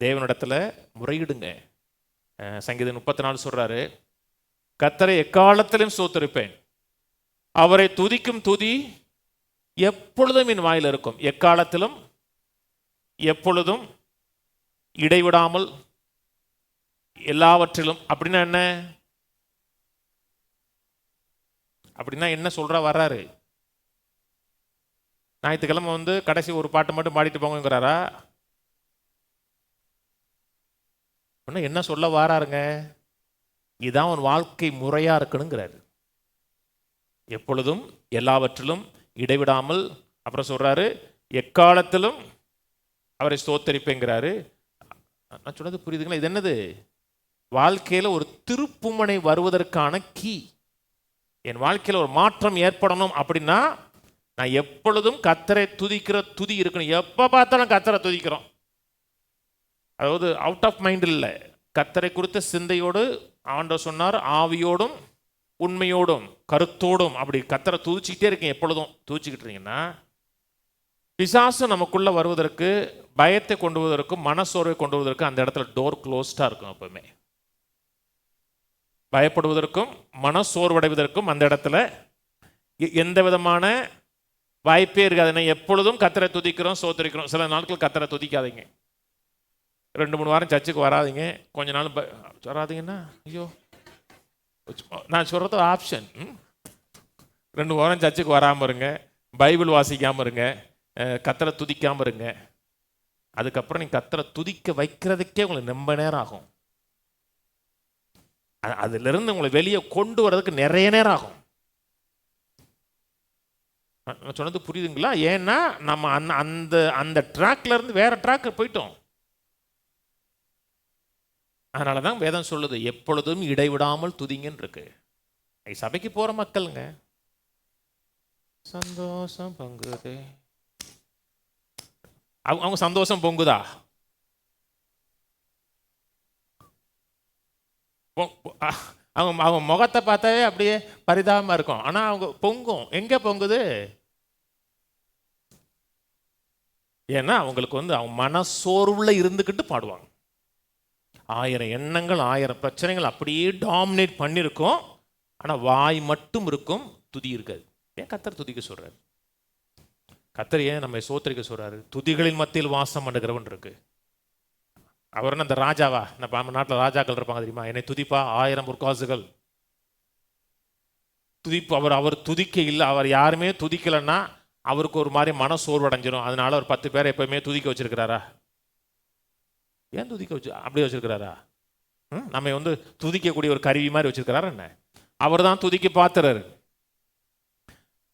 தேவனிடத்தில் முறையிடுங்க. சங்கீதம் 34 சொல்கிறாரு, கர்த்தரை எக்காலத்திலும் ஸ்தோத்திரிப்பேன், அவரை துதிக்கும் துதி எப்பொழுதும் என் வாயில் இருக்கும். எக்காலத்திலும், எப்பொழுதும், இடைவிடாமல், எல்லாவற்றிலும். அப்படின்னா என்ன? அப்படின்னா என்ன சொல்ற வர்றாரு? ஞாயிற்றுக்கிழமை வந்து கடைசி ஒரு பாட்டு மட்டும் பாடிட்டு போங்கிறாரா? என்ன சொல்ல வாராருங்க? இதுதான் ஒரு வாழ்க்கை முறையா இருக்கணுங்கிறாரு. எப்பொழுதும், எல்லாவற்றிலும், இடைவிடாமல், அப்புறம் சொல்றாரு எக்காலத்திலும் அவரை ஸ்தோத்தரிப்பேங்கிறாரு. நான் சொன்னது புரியுதுங்களா? இது என்னது? வாழ்க்கையில் ஒரு திருப்புமனை வருவதற்கான கீ. என் வாழ்க்கையில் ஒரு மாற்றம் ஏற்படணும் அப்படின்னா நான் எப்பொழுதும் கர்த்தரை துதிக்கிற துதி இருக்கணும். எப்போ பார்த்தாலும் கர்த்தரை துதிக்கிறோம். அதாவது அவுட் ஆஃப் மைண்ட் இல்லை, கர்த்தரை குறித்த சிந்தையோடு. ஆண்டவர் சொன்னார், ஆவியோடும் உண்மையோடும் கருத்தோடும். அப்படி கர்த்தரை துதிச்சுக்கிட்டே இருக்கீங்க, எப்பொழுதும் துதிச்சுக்கிட்டு இருந்தீங்கன்னா பிசாசு நமக்குள்ளே வருவதற்கு, பயத்தை கொண்டு வருவதற்கும், மனசோர்வை கொண்டு வருவதற்கு அந்த இடத்துல டோர் க்ளோஸ்டாக இருக்கும். எப்பவுமே பயப்படுவதற்கும் மனசோர்வடைவதற்கும் அந்த இடத்துல எந்த விதமான வாய்ப்பே இருக்காது. எப்பொழுதும் கர்த்தரை துதிக்கிறோம், ஸ்தோத்திரிக்கிறோம். சில நாட்கள் கர்த்தரை துதிக்காதீங்க, 2-3 வாரம் சர்ச்சுக்கு வராதிங்க, கொஞ்ச நாள் வராதிங்கன்னா ஐயோ, நான் சொல்கிறது ஆப்ஷன். 2 வாரம் சர்ச்சுக்கு வராமல் இருங்க, பைபிள் வாசிக்காமல் இருங்க, கர்த்தரை துதிக்காமல் இருங்க. அதுக்கப்புறம் நீங்கள் கர்த்தரை துதிக்க வைக்கிறதுக்கே உங்களுக்கு ரொம்ப நேரம் ஆகும். அதிலிருந்து உங்களை வெளியே கொண்டு வர்றதுக்கு நிறைய நேரம் ஆகும். நான் சொன்னது புரியுதுங்களா? ஏன்னா நம்ம அந்த அந்த ட்ராக்ல இருந்து வேற ட்ராக் போயிட்டோம். அதனால தான் வேதம் சொல்லுது எப்பொழுதும் இடைவிடாமல் துதிங்கன்னு இருக்கு. சபைக்கு போற மக்களுங்க சந்தோஷம் பொங்குது. அவங்க சந்தோஷம் பொங்குதா? அவங்க அவங்க முகத்தை பார்த்தாவே அப்படியே பரிதாபமாக இருக்கும். ஆனால் அவங்க பொங்கும். எங்கே பொங்குது? ஏன்னா அவங்களுக்கு வந்து அவங்க மனசோர்வில் இருந்துக்கிட்டு பாடுவாங்க. 1000 எண்ணங்கள், 1000 பிரச்சனைகள் அப்படியே டாமினேட் பண்ணியிருக்கும். ஆனால் வாய் மட்டும் இருக்கும், துதி இருக்காது. ஏன் கர்த்தர் துதிக்க சொல்கிறார்? கர்த்தர் ஏன் நம்ம சோத்திரிக்க சொல்கிறாரு? துதிகளின் மத்தியில் வாசம் பண்ணுகிறவன் இருக்கு. அவர் அந்த ராஜாவா? நம்ம நாட்டில் ராஜாக்கள் இருப்பாங்க தெரியுமா? என்னை துதிப்பா 1000 முற்காசுகள் துதிப்பு. அவர் துதிக்க இல்லை. அவர் யாருமே துதிக்கலைன்னா அவருக்கு ஒரு மாதிரி மன சோர்வடைஞ்சிடும். அதனால ஒரு 10 பேரை எப்பவுமே துதிக்க வச்சிருக்கிறாரா? ஏன் துதிக்க வச்சு அப்படி வச்சிருக்கிறாரா? நம்ம வந்து துதிக்கக்கூடிய ஒரு கருவி மாதிரி வச்சிருக்கிறாரா என்ன? அவர் தான் துதிக்க பாத்துறாரு,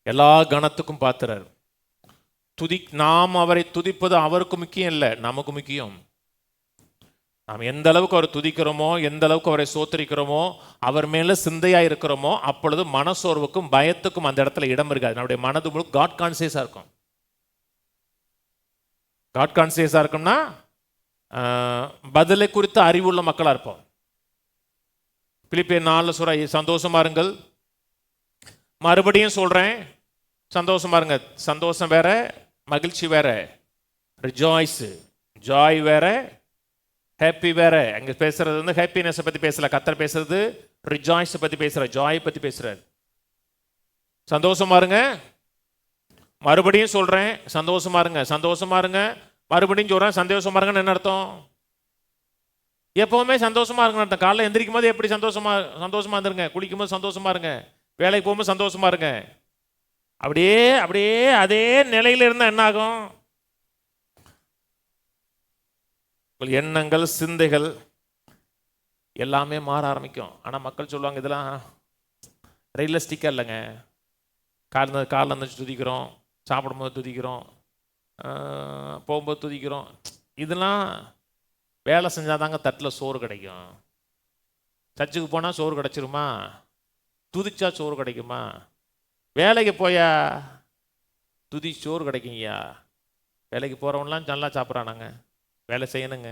எல்லா கணத்துக்கும் பாத்துறாரு. நாம் அவரை துதிப்பது அவருக்கு முக்கியம் இல்லை, நமக்கு முக்கியம். நாம் எந்த அளவுக்கு அவரை துதிக்கிறோமோ, எந்த அளவுக்கு அவரை சோத்தரிக்கிறோமோ, அவர் மேல சிந்தையா இருக்கிறோமோ, அப்பொழுது மனசோர்வுக்கும் பயத்துக்கும் அந்த இடத்துல இடம் இருக்காது. நம்முடைய மனது முழு காட் கான்சியஸா இருக்கும். காட் கான்சியஸா இருக்கும்னா பதிலை குறித்த அறிவுள்ள மக்களா இருப்போம். பிலிப்பியர் 4 சொல்ற சந்தோஷமா இருங்கள். மறுபடியும் சொல்றேன், சந்தோஷமா இருங்க. சந்தோஷம் வேற, மகிழ்ச்சி வேற. ரிஜாய்ஸ், ஜாய் வேற, ஹாப்பி வேற. அங்க பேசுறது வந்து ஹாப்பினஸ் பத்தி பேசல. கர்த்தர் பேசுறது ரிஜாய்ஸ் பத்தி பேசுற, ஜாய் பத்தி பேசுறாரு. சந்தோஷமா இருங்க. மறுபடியும் சொல்றேன், சந்தோஷமா இருங்க. சந்தோஷமா இருங்க. மறுபடியும் சொல்றேன், சந்தோஷமா இருங்கன்னு என்ன அர்த்தம்? எப்பவுமே சந்தோஷமா இருங்க அர்த்தம். காலைல எந்திரிக்கும் போது எப்படி சந்தோஷமா இருந்துருங்க. குளிக்கும் போது சந்தோஷமா இருங்க. வேலைக்கு போகும்போது சந்தோஷமா இருங்க. அப்படியே அப்படியே அதே நிலையில இருந்தா என்ன ஆகும்? எண்ணங்கள், சிந்தைகள் எல்லாமே மாற ஆரம்பிக்கும். ஆனால் மக்கள் சொல்லுவாங்க, இதெல்லாம் ரியலிஸ்டிக்காக இல்லைங்க. காலைல இருந்துச்சு துதிக்கிறோம், சாப்பிடும்போது துதிக்கிறோம், போகும்போது துதிக்கிறோம். இதெல்லாம் வேலை செஞ்சால் தாங்க தட்டில் சோறு கிடைக்கும். சர்ச்சுக்கு போனால் சோறு கிடைச்சிருமா? துதிச்சா சோறு கிடைக்குமா? வேலைக்கு போயா துதி சோறு கிடைக்குங்கய்யா. வேலைக்கு போகிறவன்லாம் நல்லா சாப்பிட்றானாங்க, வேலை செய்யணுங்க.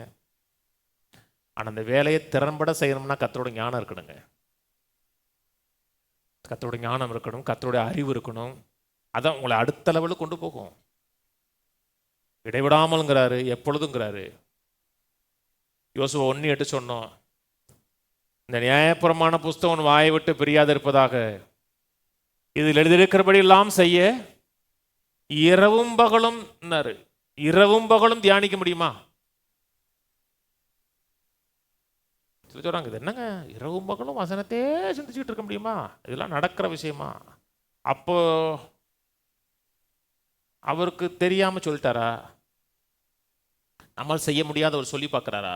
ஆனால் அந்த வேலையை திறன்பட செய்யணும்னா கர்த்தரோட ஞானம் இருக்கணுங்க. கர்த்தரோட ஞானம் இருக்கணும், கர்த்தரோட அறிவு இருக்கணும். அதான் உங்களை அடுத்த லெவலுக்கு கொண்டு போகும். இடைவிடாமல்ங்கிறாரு, எப்பொழுதுங்கிறாரு. யோசுவா 1:8 சொன்னோம், இந்த நியாயப்பிரமாண புஸ்தகம் வாயை விட்டு பிரியாது இருப்பதாக, இதில் எழுதியிருக்கிறபடி எல்லாம் செய்ய இரவும் பகலும். இரவும் பகலும் தியானிக்க முடியுமா? சொல்றாங்க, இது என்னங்க இரவும் பகலும் வசனத்தே சிந்திச்சுட்டு இருக்க முடியுமா? இதெல்லாம் நடக்கிற விஷயமா? அப்போ அவருக்கு தெரியாம சொல்லிட்டாரா? நம்மால் செய்ய முடியாத அவர் சொல்லி பார்க்கிறாரா?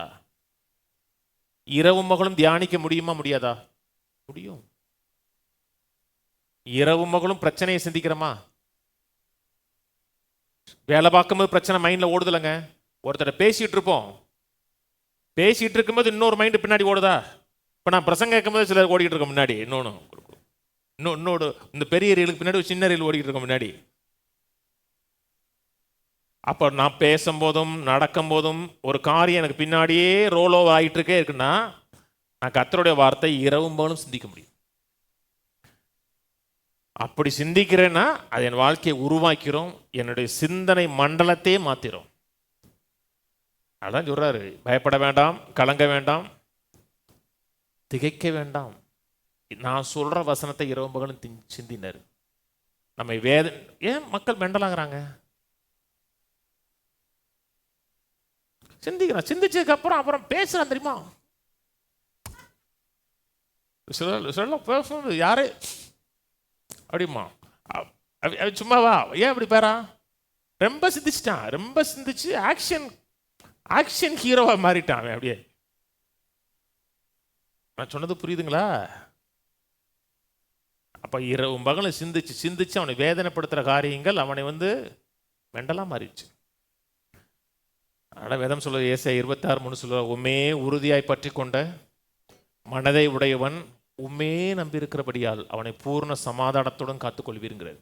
இரவும் மகளும் தியானிக்க முடியுமா முடியாதா? முடியும். இரவும் மகளும் பிரச்சனையை சிந்திக்கிறோமா? வேலை பார்க்கும்போது பிரச்சனை மைண்டில் ஓடுதலைங்க. ஒருத்தர் பேசிட்டு இருப்போம், பேசிட்டு இருக்கும்போது இன்னொரு மைண்டு பின்னாடி ஓடுதா? இப்போ நான் பிரசங்க கேட்கும்போது சிலர் ஓடிக்கிட்டு இருக்க முன்னாடி இன்னொரு இந்த பெரிய ரீலுக்கு பின்னாடி ஒரு சின்ன ரீல் ஓடிக்கிட்டு இருக்க முன்னாடி. அப்போ நான் பேசும்போதும் நடக்கும் போதும் ஒரு காரியம் எனக்கு பின்னாடியே ரோல் ஓவர் ஆகிட்டு இருக்கே இருக்குன்னா, நான் கர்த்தருடைய வார்த்தை இரவும் போலும் சிந்திக்க முடியும். அப்படி சிந்திக்கிறேன்னா அது என் வாழ்க்கையை உருவாக்கிறோம், என்னுடைய சிந்தனை மண்டலத்தையே மாத்திரும். அதான் சொல்றாரு, பயப்பட வேண்டாம், கலங்க வேண்டாம், திகைக்க வேண்டாம். நான் சொல்ற வசனத்தை இரவும் பகலும் சிந்தினார். நம்ம ஏன் மக்கள் மெண்டலாகிறாங்க? சிந்திக்கிறான், சிந்திச்சதுக்கு அப்புறம் பேசுறான் தெரியுமா? சொல்ல பேசுறது யாரு அப்படிமா சும்மாவா? ஏன் அப்படி பேரா? ரொம்ப சிந்திச்சிட்டான், ரொம்ப சிந்திச்சு ஆக்ஷன் ஹீரோவா மாறிட்டான் அவன். அப்படியே நான் சொன்னது புரியுதுங்களா? அப்ப இரவும் பகலும் சிந்திச்சு அவனை வேதனைப்படுத்துற காரியங்கள் அவனை மெண்டலா மாறிடுச்சு. ஆனால் வேதம் சொல்ல, ஏசாயா 26:3 சொல்ல, உம்மே உறுதியாய் பற்றி கொண்ட மனதை உடையவன் உம்மே நம்பியிருக்கிறபடியால் அவனை பூர்ண சமாதானத்துடன் காத்துக்கொள்வீருங்கிறது.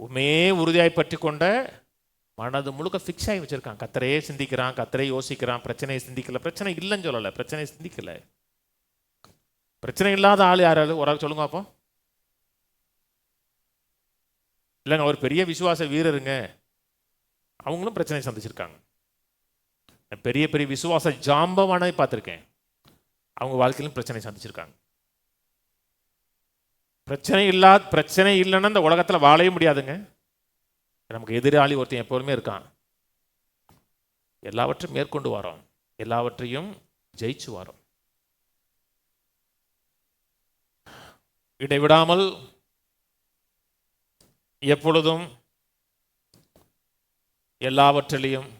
உம்மே உறுதியாய் பற்றி கொண்ட மனது முழுக்க ஃபிக்ஸ் ஆகி வச்சிருக்கான். கர்த்தரையே சிந்திக்கிறான், கர்த்தரையே யோசிக்கிறான். பிரச்சனையை சிந்திக்கல. பிரச்சனை இல்லைன்னு சொல்லலை, பிரச்சனையை சிந்திக்கல. பிரச்சனை இல்லாத ஆள் யாராவது ஒரு ஆள் சொல்லுங்க அப்போ. இல்லைங்க, ஒரு பெரிய விசுவாச வீரருங்க, அவங்களும் பிரச்சனையை சந்திச்சிருக்காங்க. பெரிய பெரிய விசுவாச ஜாம்பவானை பார்த்துருக்கேன், அவங்க வாழ்க்கையிலும் பிரச்சனை சந்திச்சிருக்காங்க. பிரச்சனை இல்லைன்னா இந்த உலகத்தில் வாழவே முடியாதுங்க. நமக்கு எதிராளி ஒருத்தன் எப்போதுமே இருக்கான். எல்லாவற்றையும் மேற்கொண்டு வரோம், எல்லாவற்றையும் ஜெயிச்சு வரோம். இடைவிடாமல் எப்பொழுதும் எல்லாவற்றிலையும்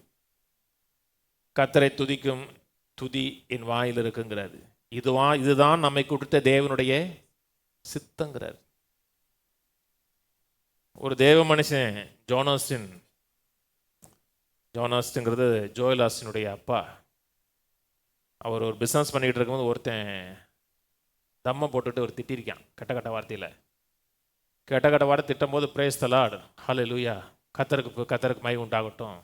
கர்த்தரை துதிக்கும் துதி என் வாயில் இருக்குங்கிறாரு. இதுதான் நம்மை கொடுத்த தேவனுடைய சித்தங்கிறார். ஒரு தேவ மனுஷன் ஜோனாஸ்ங்கிறது ஜோயல் ஆஸ்டினுடைய அப்பா. அவர் ஒரு பிஸ்னஸ் பண்ணிக்கிட்டு இருக்கும்போது ஒருத்தன் தம்மை போட்டுட்டு ஒரு திட்டிருக்கான், கட்ட வார்த்தையில். கட்ட வார்த்தை திட்டும் போது பிரேஸ் தி லார்ட், ஹல்லேலூயா, கர்த்தருக்கு மகிமை உண்டாகட்டும்,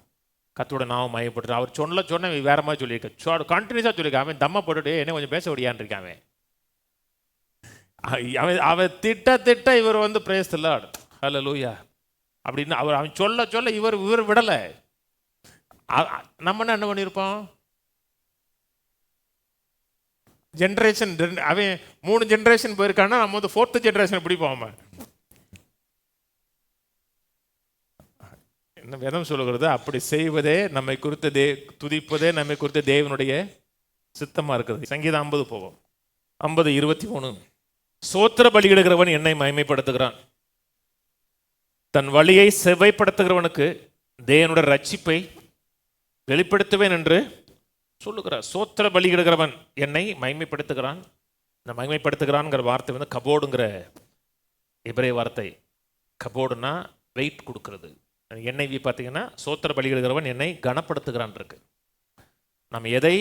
கர்த்தரோட நாமம் மகிமைப்பட்டு, அவர் சொன்ன வேற மாதிரி சொல்லியிருக்க, கண்டினியூஸாக சொல்லியிருக்கான். அவன் தம்மை போட்டுட்டு என்ன கொஞ்சம் பேச விடியான்னு இருக்கான். அவன் திட்ட இவர் பிரேஸ் தி லார்ட், ஹல்லேலூயா அப்படின்னு அவன் சொல்ல இவர் விடலை. நம்ம என்ன பண்ணியிருப்போம்? ஜென்ரேஷன் அவன் 3 ஜென்ரேஷன் போயிருக்கான்னா நம்ம 4th ஜென்ரேஷன் பிடிப்போம். என்ன வேதம் சொல்லுகிறது? அப்படி செய்வதே நம்மை குறித்த துதிப்பதே நம்மை குறித்த தேவனுடைய சித்தமா இருக்கிறது. சங்கீதம் 50 போவோம். 50:23. சோத்திர பலியிடுகிறவன் என்னை மகிமைப்படுத்துகிறான், தன் வழியை செவ்வைப்படுத்துகிறவனுக்கு தேவனுடைய ரட்சிப்பை வெளிப்படுத்துவேன் என்று சொல்லுகிறார். சோத்திர பலியிடுகிறவன் என்னை மகிமைப்படுத்துகிறான். இந்த மகிமைப்படுத்துகிறான்ங்கிற வார்த்தை கபோடுங்கிற எபிரேய வார்த்தை. கபோடுனா வெயிட் கொடுக்கறது. NIV பார்த்தீங்கன்னா சோத்திர பலியிடுகிறவன் என்னை கனப்படுத்துகிறான் இருக்கு. நாம் எதை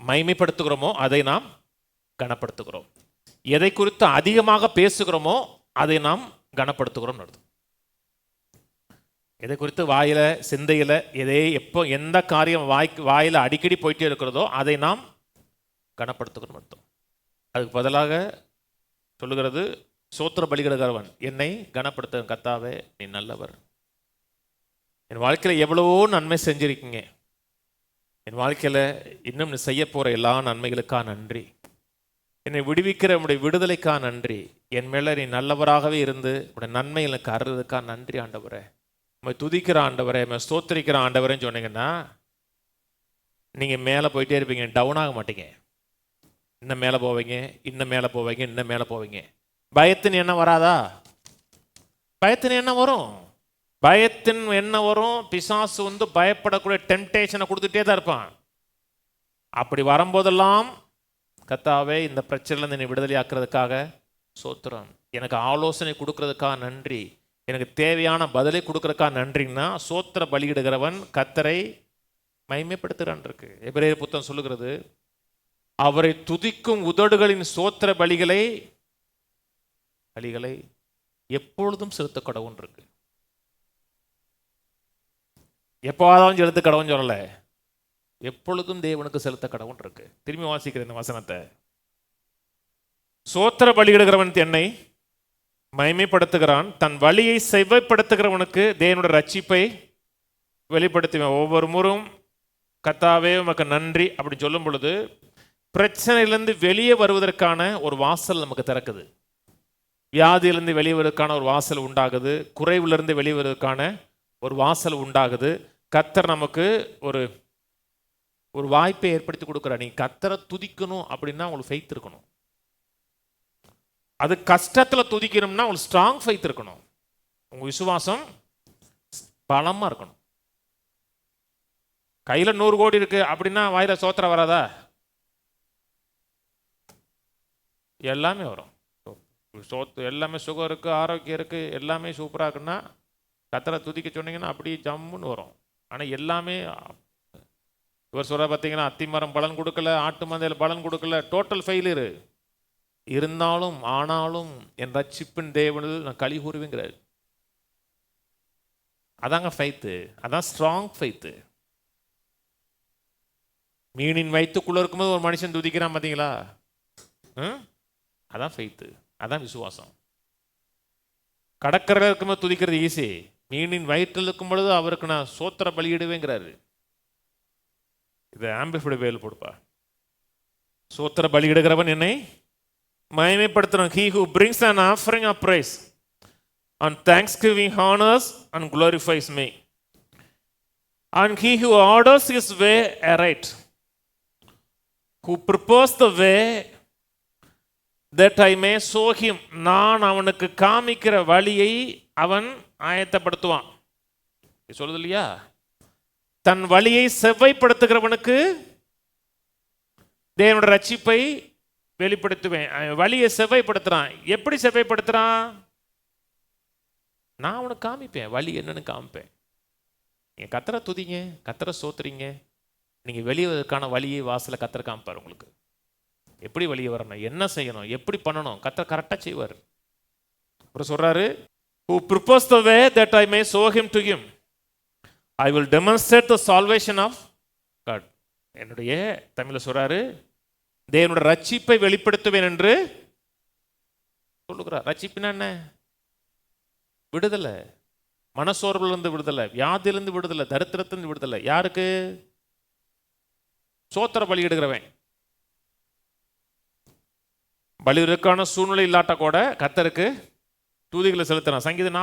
மைமைப்படுத்துகிறோமோ அதை நாம் கனப்படுத்துகிறோம். எதை குறித்து அதிகமாக பேசுகிறோமோ அதை நாம் கனப்படுத்துகிறோம். எதை குறித்து வாயில சிந்தையில் எப்போ எந்த காரியம் வாயில அடிக்கடி போயிட்டே இருக்கிறதோ அதை நாம் கனப்படுத்துகிறோம் அர்த்தம். அதுக்கு பதிலாக சொல்லுகிறது சோத்திர பலியிடுகிறவன் என்னை கனப்படுத்த, கர்த்தாவே நீ நல்லவர், என் வாழ்க்கையில் எவ்வளவோ நன்மை செஞ்சிருக்கீங்க, என் வாழ்க்கையில் இன்னும் நீ செய்ய போகிற எல்லா நன்மைகளுக்காக நன்றி, என்னை விடுவிக்கிற உடைய விடுதலைக்காக நன்றி, என் மேலே நீ நல்லவராகவே இருந்து உடைய நன்மை எனக்கு அறுறதுக்காக நன்றி ஆண்டவரே, உண்மை துதிக்கிற ஆண்டவரே, ஸ்தோத்திரிக்கிற ஆண்டவரேன்னு சொன்னீங்கன்னா நீங்கள் மேலே போயிட்டே இருப்பீங்க, டவுன் ஆக மாட்டீங்க. இன்னும் மேலே போவீங்க, இன்னும் மேலே போவீங்க, இன்னும் மேலே போவீங்க. பயத்தின் எண்ணம் வராதா? பயத்தின் எண்ணம் வரும். பயத்தின் எண்ணம் வரும். பிசாசு வந்து பயப்படக்கூடிய டெம்டேஷனை கொடுத்துட்டே தான் இருப்பான். அப்படி வரும்போதெல்லாம் கர்த்தாவே இந்த பிரச்சனையிலேருந்து என்னை விடுதலை ஆக்குறதுக்காக சோத்திரம், எனக்கு ஆலோசனை கொடுக்கறதுக்காக நன்றி, எனக்கு தேவையான பதிலை கொடுக்கறதுக்காக நன்றின்னா சோத்திர பலியிடுகிறவன் கர்த்தரை மகிமைப்படுத்துகிறான் இருக்கு. எபிரேயர் புத்தகம் சொல்லுகிறது, அவரை துதிக்கும் உதடுகளின் சோத்திர பலிகளை எப்பொழுதும் செலுத்த கடவுன் இருக்கு. எப்போதான் செலுத்த கடவுன் சொல்லல, எப்பொழுதும் தேவனுக்கு செலுத்த கடவுன் இருக்கு. திரும்பி வாசிக்கிறேன் இந்த வசனத்தை. சோத்திர பலியிடுகிறவன் என்னை மகிமைப்படுத்துகிறான், தன் வழியை செவ்வாய்ப்படுத்துகிறவனுக்கு தேவனுடைய ரட்சிப்பை வெளிப்படுத்துவேன். ஒவ்வொரு முறையும் கர்த்தாவே உமக்கு நன்றி அப்படின்னு சொல்லும் பொழுது பிரச்சனையிலிருந்து வெளியே வருவதற்கான ஒரு வாசல் நமக்கு திறக்குது. வியாதியிலிருந்து வெளியே வருவதற்கான ஒரு வாசல் உண்டாகுது. குறைவிலிருந்து வெளியே வருவதற்கான ஒரு வாசல் உண்டாகுது. கர்த்தர் நமக்கு ஒரு வாய்ப்பை ஏற்படுத்தி கொடுக்குறார். நீங்க கர்த்தரை துதிக்கணும் அப்படின்னா உங்களுக்கு ஃபெய்த் இருக்கணும். அது கஷ்டத்தில் துதிக்கணும்னா உங்களுக்கு ஸ்ட்ராங் ஃபெய்த் இருக்கணும். உங்க விசுவாசம் பலமா இருக்கணும். கையில் 100 கோடி இருக்கு அப்படின்னா வாயில சோத்திரம் வராதா? எல்லாமே வரும். எல்லாமே சுகம் இருக்கு, ஆரோக்கியம் இருக்கு, எல்லாமே சூப்பராக இருக்குன்னா கர்த்தரை துதிக்க சொன்னீங்கன்னா அப்படி ஜம்முன்னு வரும். ஆனால் எல்லாமே இவர் சொல்ற பார்த்தீங்கன்னா அத்திமரம் பலன் கொடுக்கல, ஆட்டு மந்தையில் பலன் கொடுக்கல, டோட்டல் ஃபெயிலியரு. இருந்தாலும் ஆனாலும் என் ரட்சிப்பின் தேவனில் நான் களி கூறுவேங்கிறார். அதாங்க ஃபெய்த்து, அதான் ஸ்ட்ராங் ஃபெய்த்து. மீனின் வயிற்றுக்குள்ள இருக்கும்போது ஒரு மனுஷன் துதிக்கிறான் பார்த்தீங்களா? அதான் ஃபெய்த்து, அதான் விசுவாசம். கடற்கரையில் இருக்கும்போது துதிக்கிறது ஈஸி, மீனின் வயிற்றில் இருக்கும் பொழுது அவருக்கு நான் சோத்திர பலியிடுவேங்கிறாரு. இதை ஆம்பிளிஃபைடு வேல் போடுப்பா. சோத்திர பலியிடுகிறவன் என்னை மகிமைப்படுத்துறான். He who brings an offering of praise and thanksgiving honors and glorifies me, and he who orders his way aright, who prepares the way that I may show him. நான் அவனுக்கு காமிக்கிற வழியை அவன் ஆயத்தப்படுத்துவான். சொல்லுது இல்லையா? தன் வழியை செவ்வாய்ப்படுத்துகிறவனுக்கு தேவனுடைய ரட்சிப்பை வெளிப்படுத்துவேன். வழியை செவ்வாய்ப்படுத்துறான். எப்படி செவ்வாய்ப்படுத்துறான்? நான் அவனுக்கு காமிப்பேன், வழி என்னன்னு காமிப்பேன். நீங்க கர்த்தரை துதிங்க, கர்த்தரை சோத்துறீங்க, நீங்க வெளியேறதுக்கான வழியை வாசலை கர்த்தரை காமிப்பார். உங்களுக்கு எப்படி வெளியே வரணும், என்ன செய்யணும், எப்படி பண்ணணும், கர்த்தர் கரெக்டாக செய்வார். அப்புறம் சொல்றாரு, who prepares the way that I may show him to him, I will demonstrate the salvation of God. என்னுடைய தமிழில் சொல்றாரு, தேவனுடைய ரட்சிப்பை வெளிப்படுத்துவேன் என்று சொல்லுகிறார். ரட்சிப்புனா என்ன? விடுதலை, மனசோர்விலிருந்து விடுதலை, வியாதியிலிருந்து விடுதலை, தரித்திரத்திலிருந்து விடுதலை. யாருக்கு? சோத்திர பலியிடுகிறவன். பலியிடுவதற்கான சூழ்நிலை இல்லாட்ட கூட கர்த்தருக்கு தூதிகளை செலுத்தினான். சங்கீதம்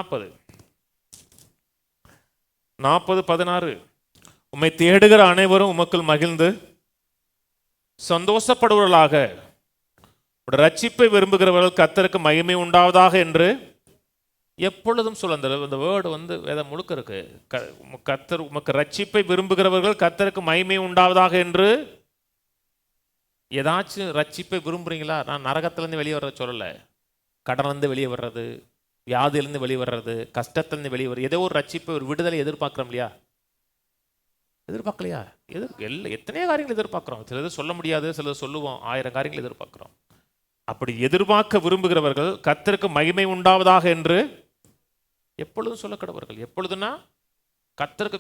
40:16, உம்மை தேடுகிற அனைவரும் உமக்குள் மகிழ்ந்து சந்தோஷப்படுவர்களாக, ரட்சிப்பை விரும்புகிறவர்கள் கர்த்தருக்கு மகிமை உண்டாவதாக என்று எப்பொழுதும் சொல்ல. இந்த வேர்டு வந்து வேதம் முழுக்க இருக்கு. கர்த்தர் உமக்கு ரட்சிப்பை விரும்புகிறவர்கள் கர்த்தருக்கு மகிமை உண்டாவதாக என்று. ஏதாச்சும் ரட்சிப்பை விரும்புறீங்களா? நான் நரகத்திலேருந்து வெளியே வர்றது சொல்லலை, கடன்லேருந்து வெளியே வர்றது, வியாதியிலேருந்து வெளிவர்றது, கஷ்டத்திலேருந்து வெளிவர ஏதோ ஒரு ரட்சிப்பு, ஒரு விடுதலை எதிர்பார்க்குறோம் இல்லையா? எதிர்பார்க்கலையா? எத்தனையோ காரியங்கள் எதிர்பார்க்குறோம். சிலது சொல்ல முடியாது, சிலது சொல்லுவோம். 1000 காரியங்கள் எதிர்பார்க்குறோம். அப்படி எதிர்பார்க்க விரும்புகிறவர்கள் கர்த்தருக்கு மகிமை உண்டாவதாக என்று எப்பொழுதும் சொல்ல கடவர்கள். எப்பொழுதுனா கர்த்தருக்கு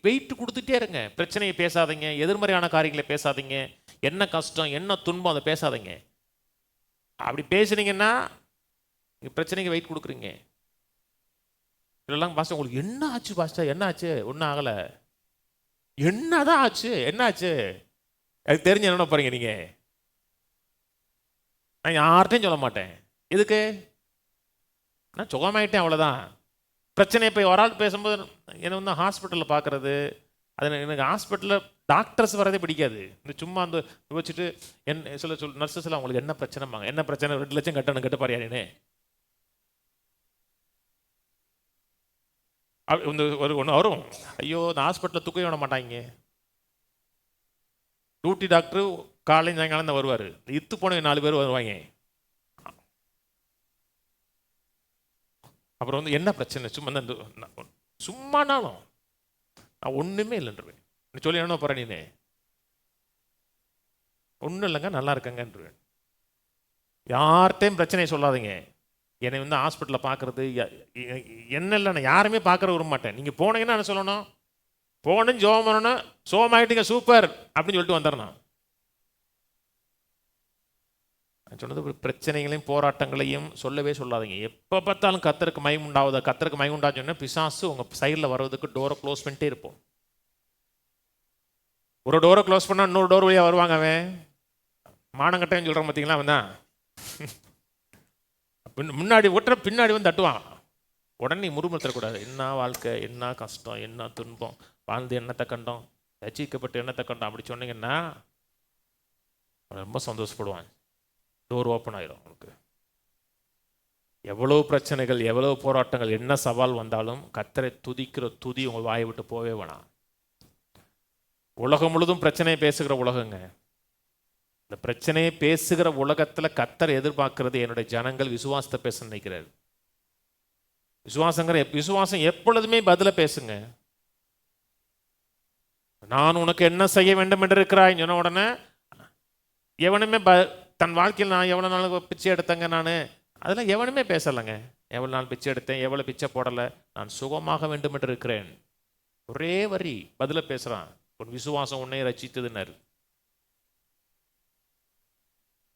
வெயிட் கொடுத்துட்டே இருங்க. பிரச்சனையை பேசாதீங்க, எதிர்மறையான காரியங்களை பேசாதீங்க, என்ன கஷ்டம் என்ன துன்பம் அதை பேசாதீங்க. அப்படி பேசுனீங்கன்னா பிரச்சனைக்கு வெயிட் கொடுக்குறீங்க. இதெல்லாம் பாஸ்டர் உங்களுக்கு என்ன ஆச்சு பாஸ்டர், என்ன ஆச்சு? ஒன்றும் ஆகலை. என்னதான் ஆச்சு, என்ன ஆச்சு? அதுக்கு தெரிஞ்சு என்ன போறீங்க நீங்க? நான் யார்கிட்டையும் சொல்ல மாட்டேன். எதுக்கு? நான் சுகமாயிட்டேன், அவ்வளோதான். பிரச்சனை இப்போ ஒரு ஆள் பேசும்போது என்னை வந்து ஹாஸ்பிட்டலில் பார்க்குறது, அது எனக்கு ஹாஸ்பிட்டலில் டாக்டர்ஸ் வரதே பிடிக்காது. இந்த சும்மா அந்த வச்சுட்டு சொல்ல நர்சஸ் எல்லாம் உங்களுக்கு என்ன பிரச்சனைமாங்க, என்ன பிரச்சனை, 2 லட்சம் கட்டணும் கட்ட பாரியானே ஒன்று வரும். ஐயோ, இந்த ஹாஸ்பிட்டலில் தூக்கவே விட மாட்டாங்க. டியூட்டி டாக்டரு காலையும் சாயங்காலம் தான் வருவார். இத்து போன 4 பேர் வருவாங்க. அப்புறம் வந்து என்ன பிரச்சனை, சும்மானாலும் நான் ஒன்றுமே இல்லைன்றவேன். நீ சொல்லி என்ன போகிற நீனே? ஒன்றும் இல்லைங்க, நல்லா இருக்கங்கன்றவேன். யார்கிட்டையும் பிரச்சனையை சொல்லாதீங்க. என்னை வந்து ஹாஸ்பிட்டலில் பார்க்குறது என்ன இல்லை, நான் யாருமே பார்க்குற விரும்ப மாட்டேன். நீங்கள் போனீங்கன்னா என்ன சொல்லணும்? போனேன் ஜோம் பண்ணணும், சோமாயிட்டீங்க சூப்பர் அப்படின்னு சொல்லிட்டு வந்துடணும். சொன்னது பிரச்சனைகளையும் போராட்டங்களையும் சொல்லவே சொல்லாதீங்க. எப்போ பார்த்தாலும் கர்த்தருக்கு மகிமை உண்டாவதா, கர்த்தருக்கு மகிமை உண்டான்னு சொன்னால் பிசாசு உங்கள் சைடில் வர்றதுக்கு டோரை க்ளோஸ் பண்ணிட்டே இருப்போம். ஒரு டோரை க்ளோஸ் பண்ணால் இன்னொரு டோர் வழியாக வருவாங்க. அவன் மானங்கட்டைன்னு சொல்கிறான் பார்த்தீங்களா? அவன் தான் முன்னாடி ஓட்டுற பின்னாடி வந்து தட்டுவான். உடனே முறுமுறுத்தரக்கூடாது. என்ன வாழ்க்கை, என்ன கஷ்டம், என்ன துன்பம், வாழ்ந்து எண்ணத்தை கண்டோம், ரசிக்கப்பட்டு எண்ணத்தை கண்டோம் அப்படி சொன்னீங்கன்னா ரொம்ப சந்தோஷப்படுவான். டோர் ஓப்பன் ஆயிரும். உங்களுக்கு எவ்வளோ பிரச்சனைகள், எவ்வளோ போராட்டங்கள், என்ன சவால் வந்தாலும் கர்த்தரை துதிக்கிற துதி உங்கள் வாயை விட்டு போவே வேணாம். உலகம் முழுதும் பிரச்சனையை பேசுகிற உலகங்க. இந்த பிரச்சனையை பேசுகிற உலகத்தில் கர்த்தர் எதிர்பார்க்கிறது என்னுடைய ஜனங்கள் விசுவாசத்தை பேச நினைக்கிறார். விசுவாசம் எப்பொழுதுமே பதில பேசுங்க. நான் உனக்கு என்ன செய்ய வேண்டும் என்று இருக்கிறாய் சொன்ன உடனே எவனுமே தன் வாழ்க்கையில் நான் எவ்வளோ நாள் பிச்சை எடுத்தேங்க, நான் அதெல்லாம் எவனுமே பேசலைங்க. எவ்வளோ நாள் பிச்சை எடுத்தேன், எவ்வளோ பிச்சை போடலை, நான் சுகமாக வேண்டும் என்று இருக்கிறேன். ஒரே வரி பதில பேசுகிறான். உன் விசுவாசம் உன்னை ரட்சித்ததுன்னாரு.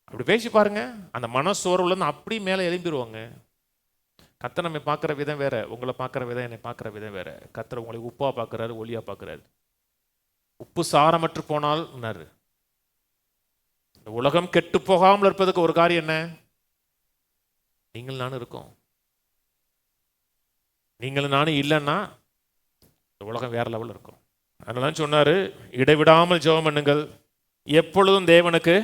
அப்படி பேசி பாருங்க, அந்த மனசோர்வுலேருந்து அப்படி மேலே எழும்பிடுவாங்க. கர்த்தர் நம்மை பார்க்குற விதம் வேற, உங்களை பார்க்குற விதம், என்னை பார்க்குற விதம் வேற. கர்த்தர் உங்களை உப்பா பார்க்குறாரு, ஒளியா பார்க்குறாரு. உப்பு சாரமற்று போனால்னாரு. இந்த உலகம் கெட்டு போகாமல் இருப்பதுக்கு ஒரு காரியம் என்ன? நீங்கள் நானும் இருக்கோம். நீங்களும் நானும் இல்லைன்னா இந்த உலகம் வேற லெவலில் இருக்கும். அதனால சொன்னாரு, இடைவிடாமல் ஜெபம் பண்ணுங்கள், எப்பொழுதும் தேவனுக்கு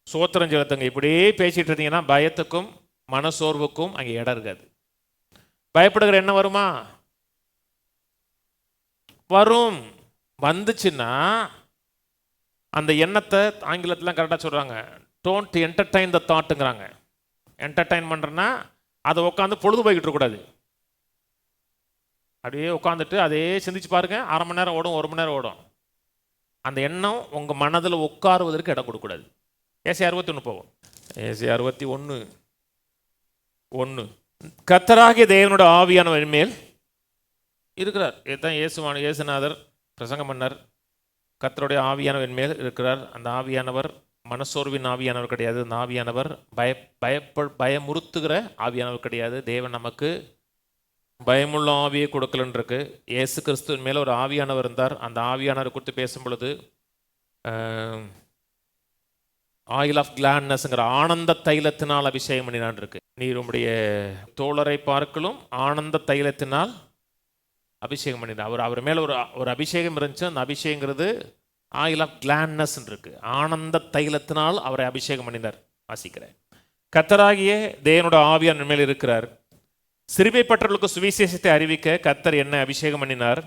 சோத்திரம் செலுத்துங்க. இப்படியே பேசிட்டு இருந்தீங்கன்னா பயத்துக்கும் மனசோர்வுக்கும் அங்கே இடம் இருக்காது. பயப்படுகிற எண்ணம் வருமா? வரும். வந்துச்சுன்னா அந்த எண்ணத்தை ஆங்கிலத்தில் கரெக்டாக சொல்கிறாங்க, டோன்ட் என்டர்டைன் த தாட்டுங்கிறாங்க. என்டர்டைன் பண்ணுறேன்னா அதை உட்காந்து பொழுது போய்கிட்டு இருக்கக்கூடாது. அப்படியே உட்காந்துட்டு அதே சிந்திச்சு பாருங்க. 1/2 மணி நேரம் ஓடும், 1 மணி நேரம் ஓடும். அந்த எண்ணம் உங்கள் மனதில் உட்காருவதற்கு இடம் கொடுக்கக்கூடாது. ஏசி 61 போகும். ஏசி 61:1 கர்த்தராகிய தேவனோட ஆவியானவர் மேல் இருக்கிறார். இதுதான் இயேசுநாதர் பிரசங்கம் பண்ணார். கர்த்தருடைய ஆவியானவர் மேல் இருக்கிறார். அந்த ஆவியானவர் மனசோர்வின் ஆவியானவர் கிடையாது. அந்த ஆவியானவர் பயமுறுத்துகிற ஆவியானவர் கிடையாது. தேவன் நமக்கு பயமுள்ள ஆவியை கொடுக்கலன்னு இருக்கு. இயேசு கிறிஸ்துவின் மேலே ஒரு ஆவியானவர் இருந்தார். அந்த ஆவியானவர் குறித்து பேசும் பொழுது ஆயில் ஆஃப் கிளாட்னஸ்ங்கிற ஆனந்த தைலத்தினால் அபிஷேகம் பண்ணினான் இருக்கு. நீர் உம்முடைய தோழரை பார்க்கலும் ஆனந்த தைலத்தினால் அபிஷேகம் பண்ணினார். அவர் மேலே ஒரு அபிஷேகம் இருந்துச்சு. அந்த அபிஷேகங்கிறது ஆயில் ஆஃப் கிளாட்னஸ் இருக்கு. ஆனந்த தைலத்தினால் அவரை அபிஷேகம் பண்ணினார். வாசிக்கிறேன். கர்த்தராகிய தேவனோட ஆவியானவர் மேல் இருக்கிறார். சிறுமைப்பட்டவர்களுக்கு சுவிசேஷத்தை அறிவிக்க கர்த்தர் என்ன அபிஷேகம் பண்ணினார்.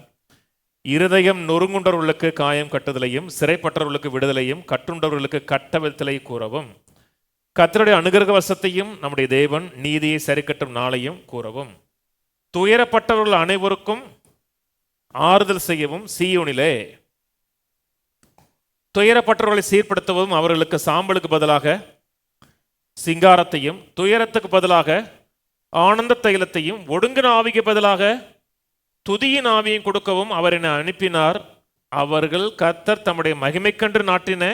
இருதயம் நொறுங்குண்டவர்களுக்கு காயம் கட்டுதலையும், சிறைப்பட்டவர்களுக்கு விடுதலையும், கட்டுண்டவர்களுக்கு கட்டவிழ்த்தலை கூறவும், கர்த்தருடைய அனுகிரக வசத்தையும் நம்முடைய தேவன் நீதியை சரிக்கட்டும் நாளையும் கூறவும், துயரப்பட்டவர்கள் அனைவருக்கும் ஆறுதல் செய்யவும் சீயோனிலே துயரப்பட்டவர்களை சீர்படுத்தவும், அவர்களுக்கு சாம்பலுக்கு பதிலாக சிங்காரத்தையும், துயரத்துக்கு பதிலாக ஆனந்த தைலத்தையும், ஒடுங்கின ஆவிக்கு பதிலாக துதியின் ஆவியும் கொடுக்கவும் அவர் என்னை அனுப்பினார். அவர்கள் கர்த்தர் தம்முடைய மகிமைக்கன்று நாட்டின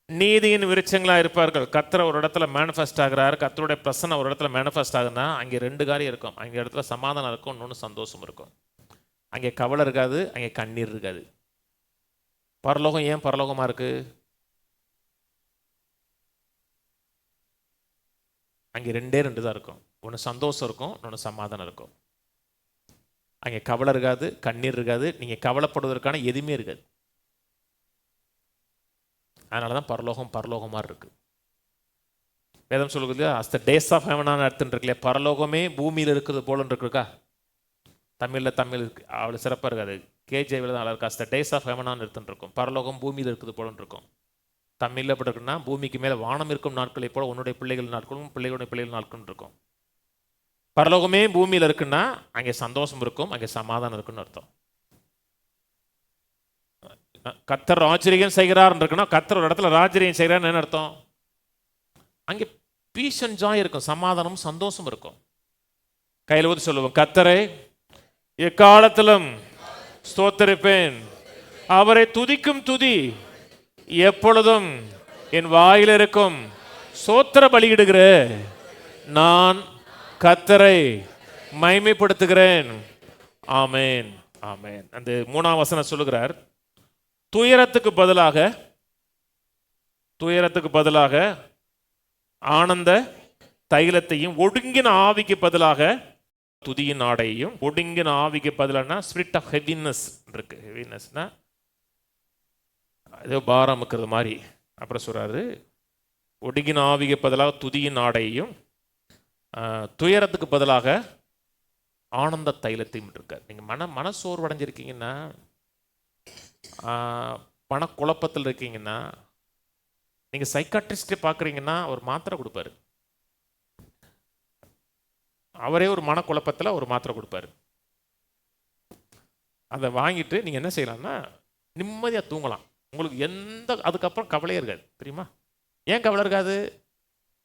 நீதியின் விருட்சங்களாக இருப்பார்கள். கர்த்தர் ஒரு இடத்துல மேனிஃபெஸ்ட் ஆகிறார், கர்த்தருடைய பிரசன்னம் ஒரு இடத்துல மேனிஃபெஸ்ட் ஆகுதுன்னா அங்கே ரெண்டு காரியம் இருக்கும். அங்கே இடத்துல சமாதானம் இருக்கும், இன்னொன்று சந்தோஷம் இருக்கும். அங்கே கவலை இருக்காது, அங்கே கண்ணீர் இருக்காது. பரலோகம் ஏன் பரலோகமாக இருக்கு? அங்கே ரெண்டே ரெண்டு தான் இருக்கும். ஒன்று சந்தோஷம் இருக்கும், இன்னொன்று சமாதானம் இருக்கும். அங்கே கவலை இருக்காது, கண்ணீர் இருக்காது, நீங்கள் கவலைப்படுவதற்கான எதுவுமே இருக்காது. அதனால தான் பரலோகம் பரலோகமாக இருக்கு. வேதம் சொல்லுது இல்லையா, அஸ் த டேஸ் ஆஃப் ஹெவனான அர்த்தம் இருக்கு இல்லையா, பரலோகமே பூமியில் இருக்கிறது போலன்னு இருக்குக்கா. தமிழ் அவ்வளோ சிறப்பாக இருக்காது. கேஜேவில் தான் நல்லா இருக்கு. அஸ் த டேஸ் ஆஃப் ஹெவனான்னு அர்த்தம் இருக்கும். பரலோகம் பூமியில் இருக்குது போலன்னு இருக்கும். தமிழில் எப்படி இருக்குன்னா, பூமிக்கு மேலே வானம் இருக்கும் நாட்களை போல உன்னுடைய பிள்ளைகள் நாட்களும் பிள்ளைகளுடைய பிள்ளைகள் நாட்களும் இருக்கும். பரலோகமே பூமியில் இருக்குன்னா அங்கே சந்தோஷம் இருக்கும், அங்கே சமாதானம் இருக்குன்னு அர்த்தம். கர்த்தர் ராஜரியம் செய்கிறார் இருக்குன்னா, கர்த்தர் ஒரு இடத்துல ராஜரியம் செய்கிறான்னு என்ன அர்த்தம்? அங்கே பீஸ் அண்ட் ஜாய் இருக்கும், சமாதானம் சந்தோஷம் இருக்கும். கையில் ஊதி சொல்லுவோம், கர்த்தரை எக்காலத்திலும் ஸ்தோத்தரிப்பேன், அவரை துதிக்கும் துதி எப்பொழுதும் என் வாயில் இருக்கும். சோத்திர பலியிடுகிற நான் கர்த்தரை மகிமைப்படுத்துகிறேன். ஆமேன் ஆமேன். அந்த 3ஆம் வசனம் சொல்லுகிறார், துயரத்துக்கு பதிலாக ஆனந்த தைலத்தையும், ஒடுங்கின ஆவிக்கு பதிலாக துதியின் ஆடையையும். ஒடுங்கின ஆவிக்கு பதிலானா ஸ்பிரிட் ஆஃப் ஹெவினஸ் இருக்கு. ஹெவினஸ்னா ஏதோ பாரம் இருக்கிறது மாதிரி. அப்புறம் சொல்றாரு, ஒடுங்கின ஆவிக்கு பதிலாக துதியின் ஆடையையும், துயரத்துக்கு பதிலாக ஆனந்த தைலத்தையும் இருக்கார். நீங்கள் மனசோர்வடைஞ்சிருக்கீங்கன்னா, பணக்குழப்பத்தில் இருக்கீங்கன்னா, நீங்கள் சைக்காட்ரிஸ்டே பார்க்குறீங்கன்னா ஒரு மாத்திரை கொடுப்பாரு. அவரே ஒரு மனக்குழப்பத்தில் ஒரு மாத்திரை கொடுப்பாரு. அதை வாங்கிட்டு நீங்கள் என்ன செய்யலாம்னா நிம்மதியாக தூங்கலாம். உங்களுக்கு அதுக்கப்புறம் கவலையே இருக்காது. தெரியுமா ஏன் கவலை இருக்காது?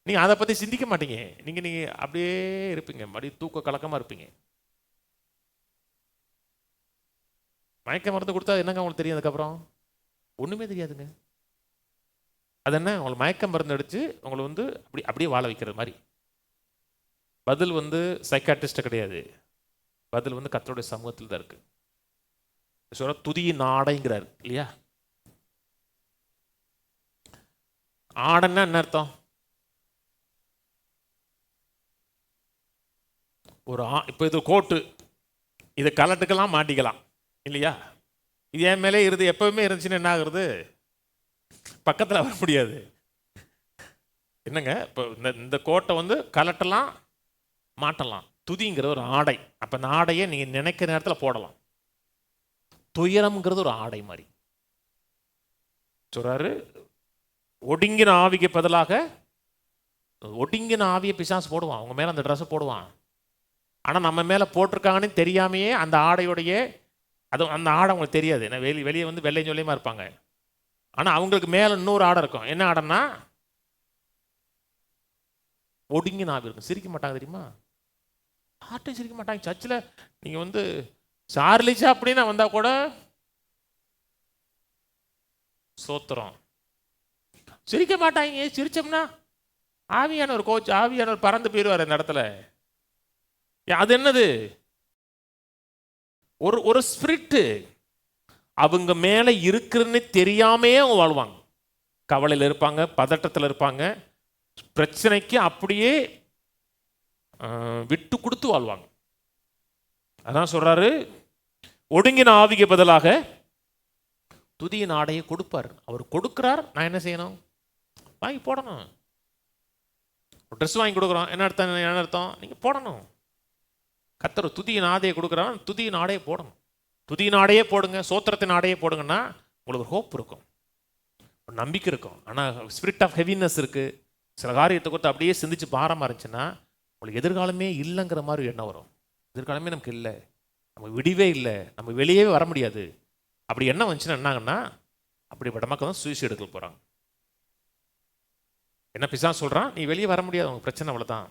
நீங்கள் அதை பற்றி சிந்திக்க மாட்டீங்க. நீங்கள் அப்படியே இருப்பீங்க, மறுபடியும் தூக்க கலக்கமாக இருப்பீங்க. மயக்க மருந்து கொடுத்தா என்னங்க உங்களுக்கு தெரியும்? அதுக்கப்புறம் ஒன்றுமே தெரியாதுங்க. அது என்ன, உங்களுக்கு மயக்க மருந்து அடித்து உங்களை அப்படியே வாழ வைக்கிறது மாதிரி. பதில் சைக்காட்ரிஸ்ட் கிடையாது, பதில் கர்த்தருடைய சமூகத்தில் தான் இருக்கு. சொல்ற துதியின் ஆடைங்கிறார் இல்லையா? ஆடைன்னா என்ன அர்த்தம்? இப்போ இது கோட்டு, இதை கலட்டுக்கெல்லாம் மாட்டிக்கலாம் இல்லையா? இது என் மேலே இருந்து எப்பவுமே இருந்துச்சுன்னு என்ன ஆகுறது? பக்கத்தில் வர முடியாது. என்னங்க, இப்போ இந்த கோட்டை கலட்டலாம் மாட்டலாம். துதிங்கிறது ஒரு ஆடை. அப்போ இந்த ஆடையை நீங்கள் நினைக்கிற நேரத்தில் போடலாம். துயரம்ங்கிறது ஒரு ஆடை மாதிரி சொல்றாரு. ஒடுங்கின ஆவிக்கு பதிலாக, ஒடுங்கின ஆவியை பிசாசு போடுவான், அவங்க மேலே அந்த ட்ரெஸ்ஸை போடுவான். ஆனால் நம்ம மேலே போட்டிருக்காங்கன்னு தெரியாமையே அந்த ஆடையுடைய அந்த ஆடை அவங்களுக்கு தெரியாது. ஏன்னா வெளியே வெள்ளை சொல்லியமாக இருப்பாங்க. ஆனால் அவங்களுக்கு மேலே இன்னொரு ஆடை இருக்கும். என்ன ஆடைன்னா ஒடுங்கின ஆவி இருக்கும். சிரிக்க மாட்டாங்க தெரியுமா? யார்ட்டையும் சிரிக்க மாட்டாங்க. சர்ச்சில் நீங்கள் சார்லிச்சா அப்படின்னா வந்தால் கூட சோத்திரம் சிரிக்க மாட்டாங்க. சிரிச்சோம்னா ஆவியானவர் ஆவியானவர் பறந்து போயிடுவார் அந்த இடத்துல. அது என்னது? ஒரு ஸ்பிரிட்டு அவங்க மேலே இருக்குன்னு தெரியாமே அவங்க வாழ்வாங்க. கவலையில் இருப்பாங்க, பதட்டத்தில் இருப்பாங்க, பிரச்சனைக்கு அப்படியே விட்டு கொடுத்து வாழ்வாங்க. அதான் சொல்றாரு, ஒடுங்கின ஆவிக்கு பதிலாக துதியின் ஆடையை கொடுப்பார். அவர் கொடுக்கிறார், நான் என்ன செய்யணும்? வாங்கி போடணும். ட்ரெஸ் வாங்கி கொடுக்குறோம், என்ன அர்த்தம்? நீங்கள் போடணும். கர்த்தர் துதியின் ஆடையை கொடுக்குறான், துதியின் ஆடையை போடணும். துதியின் ஆடையே போடுங்க, சோத்திரத்தின் ஆடையே போடுங்கன்னா, உங்களுக்கு ஒரு ஹோப் இருக்கும், ஒரு நம்பிக்கை இருக்கும். ஆனால் ஸ்பிரிட் ஆஃப் ஹெவினஸ் இருக்குது, சில காரியத்தை கொடுத்து அப்படியே சிந்திச்சு பாரமாக இருந்துச்சுன்னா உங்களுக்கு எதிர்காலமே இல்லைங்கிற மாதிரி எண்ணம் வரும். எதிர்காலமே நமக்கு இல்லை, நம்ம விடிவே இல்லை, நம்ம வெளியே வர முடியாது. அப்படி எண்ணம் வந்துச்சுன்னா என்னாங்கன்னா அப்படிப்பட்ட மக்கள் தான் சூசைட் எடுக்க போகிறாங்க. என்ன பிசாசு சொல்கிறான், நீ வெளியே வர முடியாது, அவங்க பிரச்சனை அவ்வளோதான்.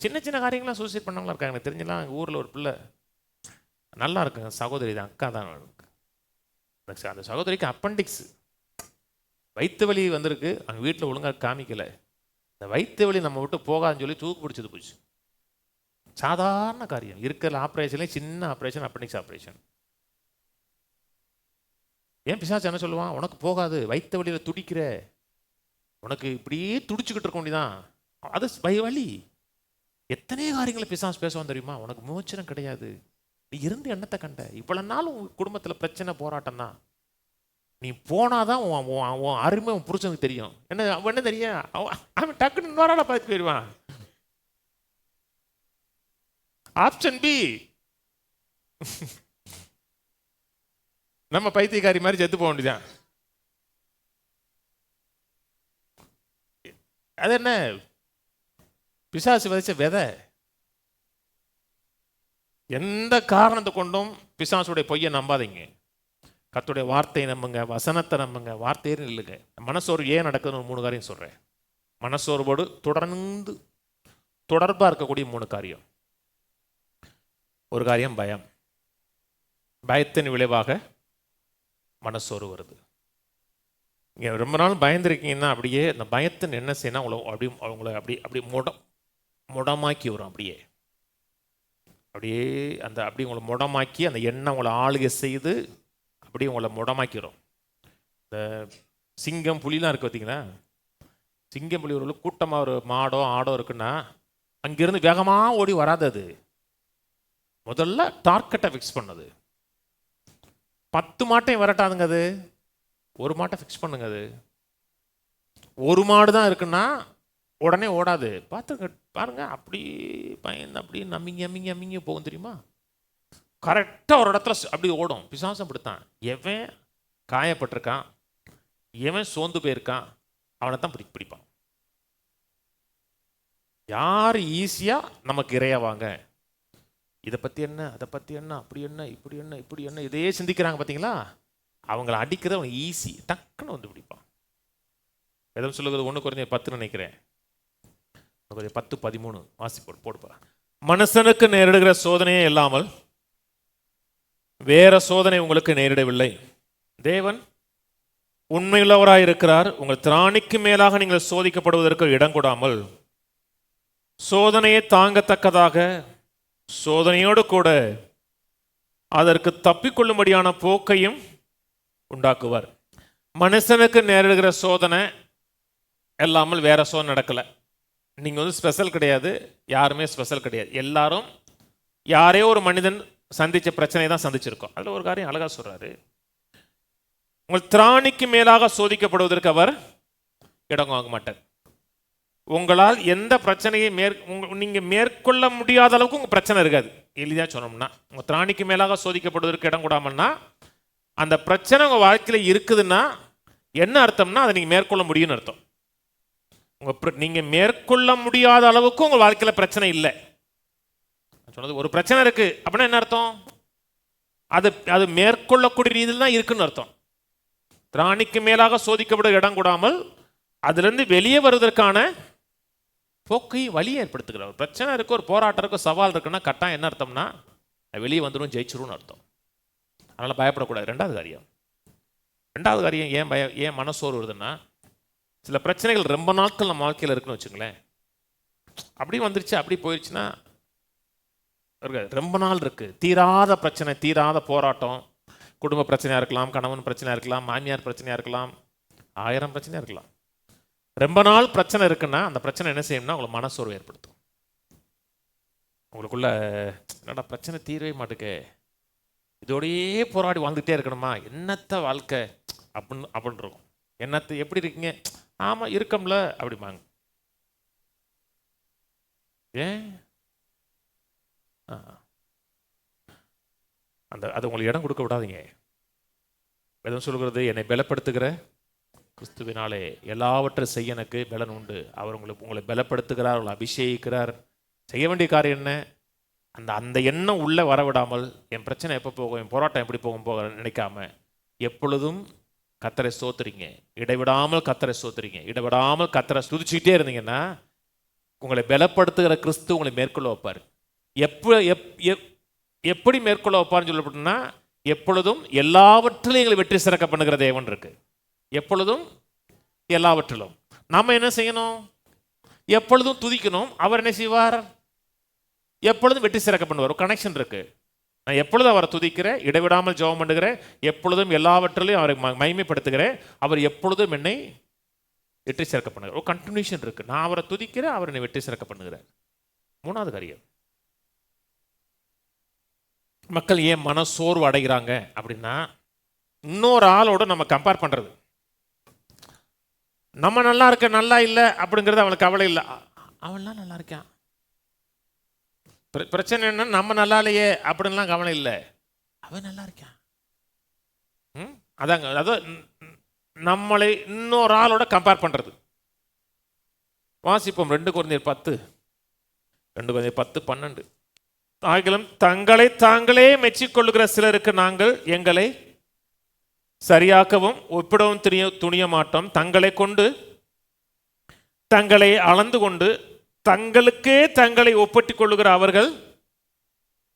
சின்ன சின்ன காரியங்களாம் சூசைட் பண்ணவங்களா இருக்காங்க. எனக்கு தெரிஞ்சலாம் எங்கள் ஊரில் ஒரு பிள்ளை நல்லா இருக்குங்க, சகோதரி தான், அக்கா தான். அந்த சகோதரிக்கு அப்பண்டிக்ஸ் வயிற்று வலி வந்திருக்கு, அவங்க வீட்டில் ஒழுங்காக காமிக்கலை. இந்த வயிற்று வலி நம்ம விட்டு போகாதுன்னு சொல்லி தூக்கு பிடிச்சது போச்சு. சாதாரண காரியம், இருக்கிற ஆப்ரேஷன்லேயே சின்ன ஆப்ரேஷன், அப்பண்டிக்ஸ் ஆப்ரேஷன். ஏன் பிசாசு என்ன சொல்லுவான், உனக்கு போகாது, வயிற்று வலியில் துடிக்கிற, உனக்கு இப்படியே துடிச்சுக்கிட்டு இருக்க வேண்டியதான், அது வலி. எத்தனை காரியங்களை பிசாசு பேசுவான் தெரியுமா, உனக்கு மோச்சனம் கிடையாது, நீ இருந்து எண்ணத்தை கண்ட, இவ்வளவு நாள் உங்க குடும்பத்தில் பிரச்சனை போராட்டம் தான், நீ போனாதான் உன் அருமை உன் புருஷனுக்கு தெரியும். என்ன தெரியும், அவன் டக்குன்னு இன்னொரு பார்த்து போயிடுவான். ஆப்ஷன் பி, நம்ம பைத்தியக்காரி மாதிரி செத்து போக வேண்டியதான். அது என்ன, பிசாசு விதைச்ச விதை. எந்த காரணத்தை கொண்டும் பிசாசுடைய பொய்யை நம்பாதீங்க. கர்த்தருடைய வார்த்தையை நம்புங்க, வசனத்தை நம்புங்க, வார்த்தையே இல்லைங்க. மனசோர்வு ஏன் நடக்குதுன்னு 3 காரியம் சொல்கிறேன். மனசோர்வோடு தொடர்பாக இருக்கக்கூடிய 3 காரியம். ஒரு காரியம் பயம். பயத்தின் விளைவாக மனசோர்வு வருது. நீங்கள் ரொம்ப நாள் பயந்துருக்கீங்கன்னா அப்படியே அந்த பயத்தின் என்ன செய்யணும், அவங்கள அப்படி முடமாக்கி வரும். அப்படியே உங்களை முடமாக்கி அந்த எண்ணம் உங்களை ஆளுகை செய்து அப்படியே உங்களை முடமாக்கிடும். இந்த சிங்கம் புலிலாம் இருக்குது பார்த்தீங்களா, சிங்கம் புலி ஒரு கூட்டமாக ஒரு மாடோ ஆடோ இருக்குன்னா அங்கேருந்து வேகமாக ஓடி வராது. அது முதல்ல டார்கெட்டை ஃபிக்ஸ் பண்ணது. 10 மாட்டையும் விரட்டாதுங்க, அது ஒரு மாட்டை ஃபிக்ஸ் பண்ணுங்க. அது ஒரு மாடு தான் இருக்குன்னா உடனே ஓடாது. பாருங்க, அப்படி பயந்து அப்படி நம்பிங்க போகும் தெரியுமா. கரெக்டாக ஒரு இடத்துல அப்படி ஓடும். பிசாசம் அப்படித்தான். எவன் காயப்பட்டிருக்கான், எவன் சோர்ந்து போயிருக்கான், அவனை தான் பிடிப்பான். யார் ஈஸியாக நமக்கு இறையாவாங்க, இதை பற்றி என்ன, அதை பற்றி என்ன, அப்படி என்ன, இப்படி என்ன இதையே சிந்திக்கிறாங்க பார்த்தீங்களா, அவங்கள அடிக்கிறது அவன் ஈஸி, டக்குன்னு வந்து பிடிப்பான். எதுவும் சொல்லுகிறது 1 Corinthians 10 நினைக்கிறேன், 10:13 வாசி போடுப்பா. மனுஷனுக்கு நேரிடுகிற சோதனையே இல்லாமல் வேற சோதனை உங்களுக்கு நேரிடவில்லை. தேவன் உண்மையுள்ளவராயிருக்கிறார். உங்கள் திராணிக்கு மேலாக நீங்கள் சோதிக்கப்படுவதற்கு இடம் கொடாமல் சோதனையை தாங்கத்தக்கதாக சோதனையோடு கூட அதற்கு தப்பிக்கொள்ளும்படியான போக்கையும் உண்டாக்குவார். மனுஷனுக்கு நேரிடுகிற சோதனை இல்லாமல் வேற சோதனை நடக்கலை. நீங்கள் ஸ்பெஷல் கிடையாது, யாருமே ஸ்பெஷல் கிடையாது. எல்லாரும் யாரையோ ஒரு மனிதன் சந்தித்த பிரச்சனை தான் சந்திச்சிருக்கோம். அதில் ஒரு காரியம் அழகாக சொல்கிறாரு, உங்கள் திராணிக்கு மேலாக சோதிக்கப்படுவதற்கு அவர் இடம் வாங்க மாட்டார். உங்களால் எந்த பிரச்சனையை நீங்கள் மேற்கொள்ள முடியாத அளவுக்கு உங்கள் பிரச்சனை இருக்காது. எளிதாக சொன்னோம்னா, உங்கள் திராணிக்கு மேலாக சோதிக்கப்படுவதற்கு இடம் கூடாமன்னா அந்த பிரச்சனை உங்கள் வாழ்க்கையில் இருக்குதுன்னா என்ன அர்த்தம்னா அதை நீங்கள் மேற்கொள்ள முடியும்னு அர்த்தம். நீங்கள் மேற்கொள்ள முடியாத அளவுக்கு உங்கள் வாழ்க்கையில் பிரச்சனை இல்லை. சொன்னது ஒரு பிரச்சனை இருக்கு அப்படின்னா என்ன அர்த்தம், அது மேற்கொள்ளக்கூடிய ரீதியில் தான் இருக்குன்னு அர்த்தம். திராணிக்கு மேலாக சோதிக்கப்பட இடம் கூடாமல் அதுலேருந்து வெளியே வருவதற்கான போக்கை வழியை ஏற்படுத்துகிறார். ஒரு பிரச்சனை இருக்கு, ஒரு போராட்டம் இருக்கு, சவால் இருக்குன்னா கட்டாயம் என்ன அர்த்தம்னா வெளியே வந்துடும், ஜெயிச்சிரும்னு அர்த்தம். அதனால் பயப்படக்கூடாது. ரெண்டாவது காரியம் ஏன் மனசோர்வு வருதுன்னா, சில பிரச்சனைகள் ரொம்ப நாட்கள் நம்ம வாழ்க்கையில் இருக்குன்னு வச்சுங்களேன். அப்படி வந்துருச்சு அப்படி போயிடுச்சுன்னா ரொம்ப நாள் இருக்கு, தீராத பிரச்சனை, தீராத போராட்டம். குடும்ப பிரச்சனையாக இருக்கலாம், கணவன் பிரச்சனையாக இருக்கலாம், மாமியார் பிரச்சனையாக இருக்கலாம், 1000 பிரச்சனையாக இருக்கலாம். ரொம்ப நாள் பிரச்சனை இருக்குன்னா அந்த பிரச்சனை என்ன செய்யணும்னா உங்களுக்கு மனசோர்வு ஏற்படுத்தும். உங்களுக்குள்ள என்னடா பிரச்சனை தீரவே மாட்டுக்கு, இதோடையே போராடி வாழ்ந்துகிட்டே இருக்கணுமா, என்னத்த வாழ்க்கை அப்படின்னு இருக்கும். என்னத்தை எப்படி இருக்கீங்க, ஆமாம் இருக்கம்ல அப்படிம்பாங்க. ஏன் அது உங்களுக்கு இடம் கொடுக்க விடாதீங்க. எதுவும் சொல்கிறது, என்னை பலப்படுத்துகிற கிறிஸ்துவினாலே எல்லாவற்றை செய்ய எனக்கு பலன் உண்டு. அவர் உங்களை பலப்படுத்துகிறார், உங்களை அபிஷேகிக்கிறார். செய்ய வேண்டிய காரியம் என்ன? அந்த அந்த எண்ணம் உள்ளே வரவிடாமல், என் பிரச்சனை எப்போ போகும், என் போராட்டம் எப்படி போக நினைக்காம எப்பொழுதும் கர்த்தரை ஸ்தோத்திரிங்க. இடைவிடாமல் கர்த்தரை ஸ்தோத்திரிங்க. இடைவிடாமல் கர்த்தரை ஸ்துதிச்சுக்கிட்டே இருந்தீங்கன்னா உங்களை பலப்படுத்துகிற கிறிஸ்து உங்களை மேற்கொள்ள வைப்பார். எப்படி மேற்கொள்ள வைப்பார்னு சொல்லப்பட்டோம்னா, எப்பொழுதும் எல்லாவற்றிலும் எங்களை வெற்றி சிறக்க பண்ணுகிற தேவன் இருக்கு. எப்பொழுதும் எல்லாவற்றிலும் நாம என்ன செய்யணும்? எப்பொழுதும் துதிக்கணும். அவர் என்ன செய்வார்? எப்பொழுதும் வெற்றி சிறக்க பண்ணுவார். ஒரு கனெக்ஷன் இருக்கு. நான் எப்பொழுதும் அவரை துதிக்கிறேன், இடைவிடாமல் ஜெபம் பண்ணுகிறேன், எப்பொழுதும் எல்லாவற்றிலையும் அவரை மகிமைப்படுத்துகிறேன், அவர் எப்பொழுதும் என்னை வெற்றி சிறக்க பண்ணுகிறார். ஒரு கண்டினியூஷன் இருக்கு. நான் அவரை துதிக்கிறேன், அவர் என்னை வெற்றி சிறக்க பண்ணுகிறார். மூணாவது காரியம், மக்கள் ஏன் மனசோர்வு அடைகிறாங்க அப்படின்னா, இன்னொரு ஆளோட நம்ம கம்பேர் பண்றது. நம்ம நல்லா இருக்க நல்லா இல்லை அப்படிங்கிறது அவனுக்கு கவலை இல்லை. அவன்லாம் நல்லா இருக்கான். பிரச்சனை என்ன? நம்ம நல்லா இல்லையே அப்படின்லாம் கவலை இல்லை. அவன் நல்லா இருக்கான். அதாங்க, அதாவது நம்மளை இன்னொரு ஆளோட கம்பேர் பண்றது. வாசிப்போம் 2 கொரிந்தியர் 10:12. ஆகிலும் தங்களை தாங்களே மெச்சிக்கொள்ளுகிற சிலருக்கு நாங்கள் எங்களை சரியாக்கவும் ஒப்பிடவும் துணிய மாட்டோம். தங்களை கொண்டு தங்களை அளந்து கொண்டு தங்களுக்கே தங்களை ஒப்பிட்டுக் கொள்ளுகிற அவர்கள்